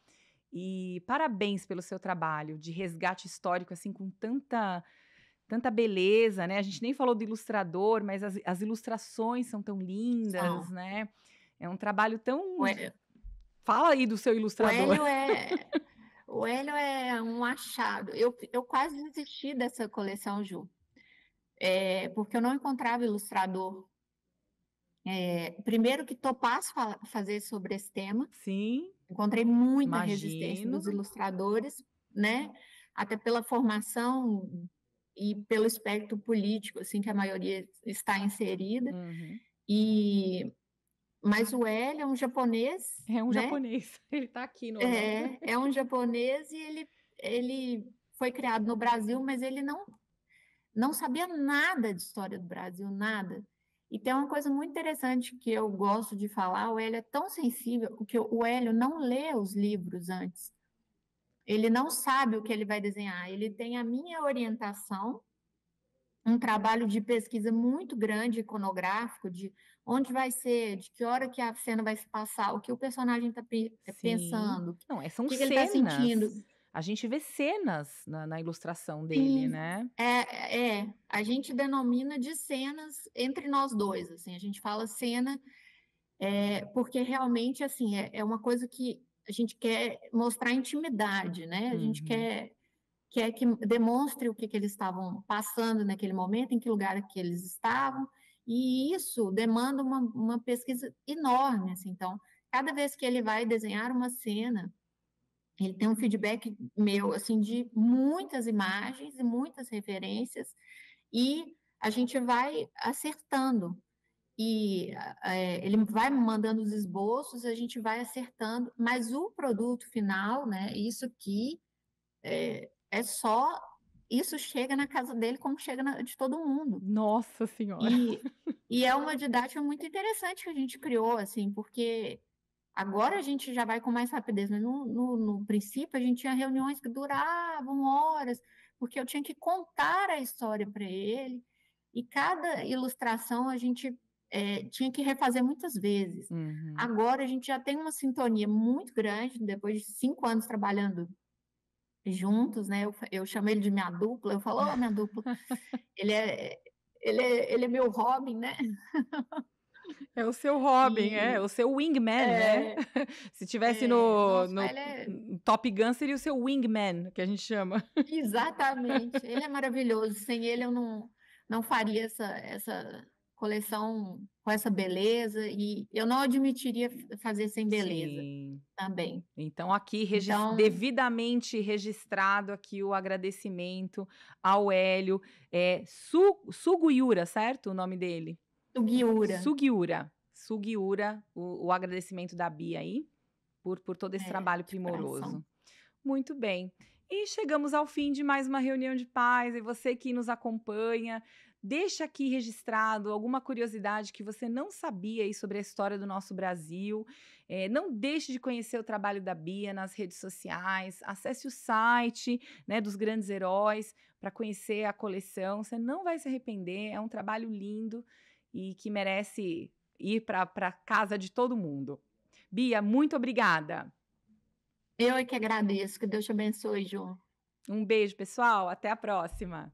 E parabéns pelo seu trabalho de resgate histórico, assim, com tanta beleza, né? A gente nem falou do ilustrador, mas as ilustrações são tão lindas, né? É um trabalho tão... Fala aí do seu ilustrador. O Hélio é um achado. Eu quase desisti dessa coleção, Ju, porque eu não encontrava ilustrador. Primeiro que topasse fazer sobre esse tema. Sim. Encontrei muita resistência dos ilustradores, né? Até pela formação e pelo espectro político, assim, que a maioria está inserida. Uhum. Mas o Hélio é um japonês. É um né? japonês. Ele está aqui no... É um japonês e ele foi criado no Brasil, mas ele não sabia nada de história do Brasil, nada. E tem uma coisa muito interessante que eu gosto de falar, o Hélio é tão sensível, porque o Hélio não lê os livros antes. Ele não sabe o que ele vai desenhar. Ele tem a minha orientação, um trabalho de pesquisa muito grande, iconográfico, de onde vai ser, de que hora que a cena vai se passar, o que o personagem está pensando, São o que cenas. ele está sentindo. A gente vê cenas na ilustração dele, Sim, né? A gente denomina de cenas entre nós dois, assim, a gente fala cena, porque realmente, assim, é uma coisa que a gente quer mostrar intimidade, né? A gente quer que demonstre o que eles estavam passando naquele momento, em que lugar que eles estavam, e isso demanda uma pesquisa enorme, assim. Então, cada vez que ele vai desenhar uma cena, ele tem um feedback meu, assim, de muitas imagens e muitas referências, e a gente vai acertando. E ele vai mandando os esboços, a gente vai acertando, mas o produto final, né, isso aqui isso chega na casa dele como chega de todo mundo. Nossa Senhora! E é uma didática muito interessante que a gente criou, assim, porque agora a gente já vai com mais rapidez, mas no princípio a gente tinha reuniões que duravam horas, porque eu tinha que contar a história para ele, e cada ilustração a gente tinha que refazer muitas vezes. Agora a gente já tem uma sintonia muito grande, depois de 5 anos trabalhando juntos, né? Eu chamo ele de minha dupla, eu falo, minha dupla. Ele é meu Robin, né? É o seu Robin, o seu wingman, né? Se tivesse no Top Gun, seria o seu wingman, que a gente chama. Exatamente. Ele é maravilhoso. Sem ele, eu não faria coleção com essa beleza, e eu não admitiria fazer sem beleza também. Então, aqui, devidamente registrado aqui o agradecimento ao Hélio. Sugiura, certo? O nome dele? Sugiura, o agradecimento da Bia aí, por todo esse trabalho primoroso. Coração. Muito bem. E chegamos ao fim de mais uma reunião de paz. E você que nos acompanha, deixa aqui registrado alguma curiosidade que você não sabia aí sobre a história do nosso Brasil. Não deixe de conhecer o trabalho da Bia nas redes sociais. Acesse o site, né, dos Grandes Heróis para conhecer a coleção. Você não vai se arrepender. É um trabalho lindo e que merece ir para a casa de todo mundo. Bia, muito obrigada. Eu é que agradeço. Que Deus te abençoe, João. Um beijo, pessoal. Até a próxima.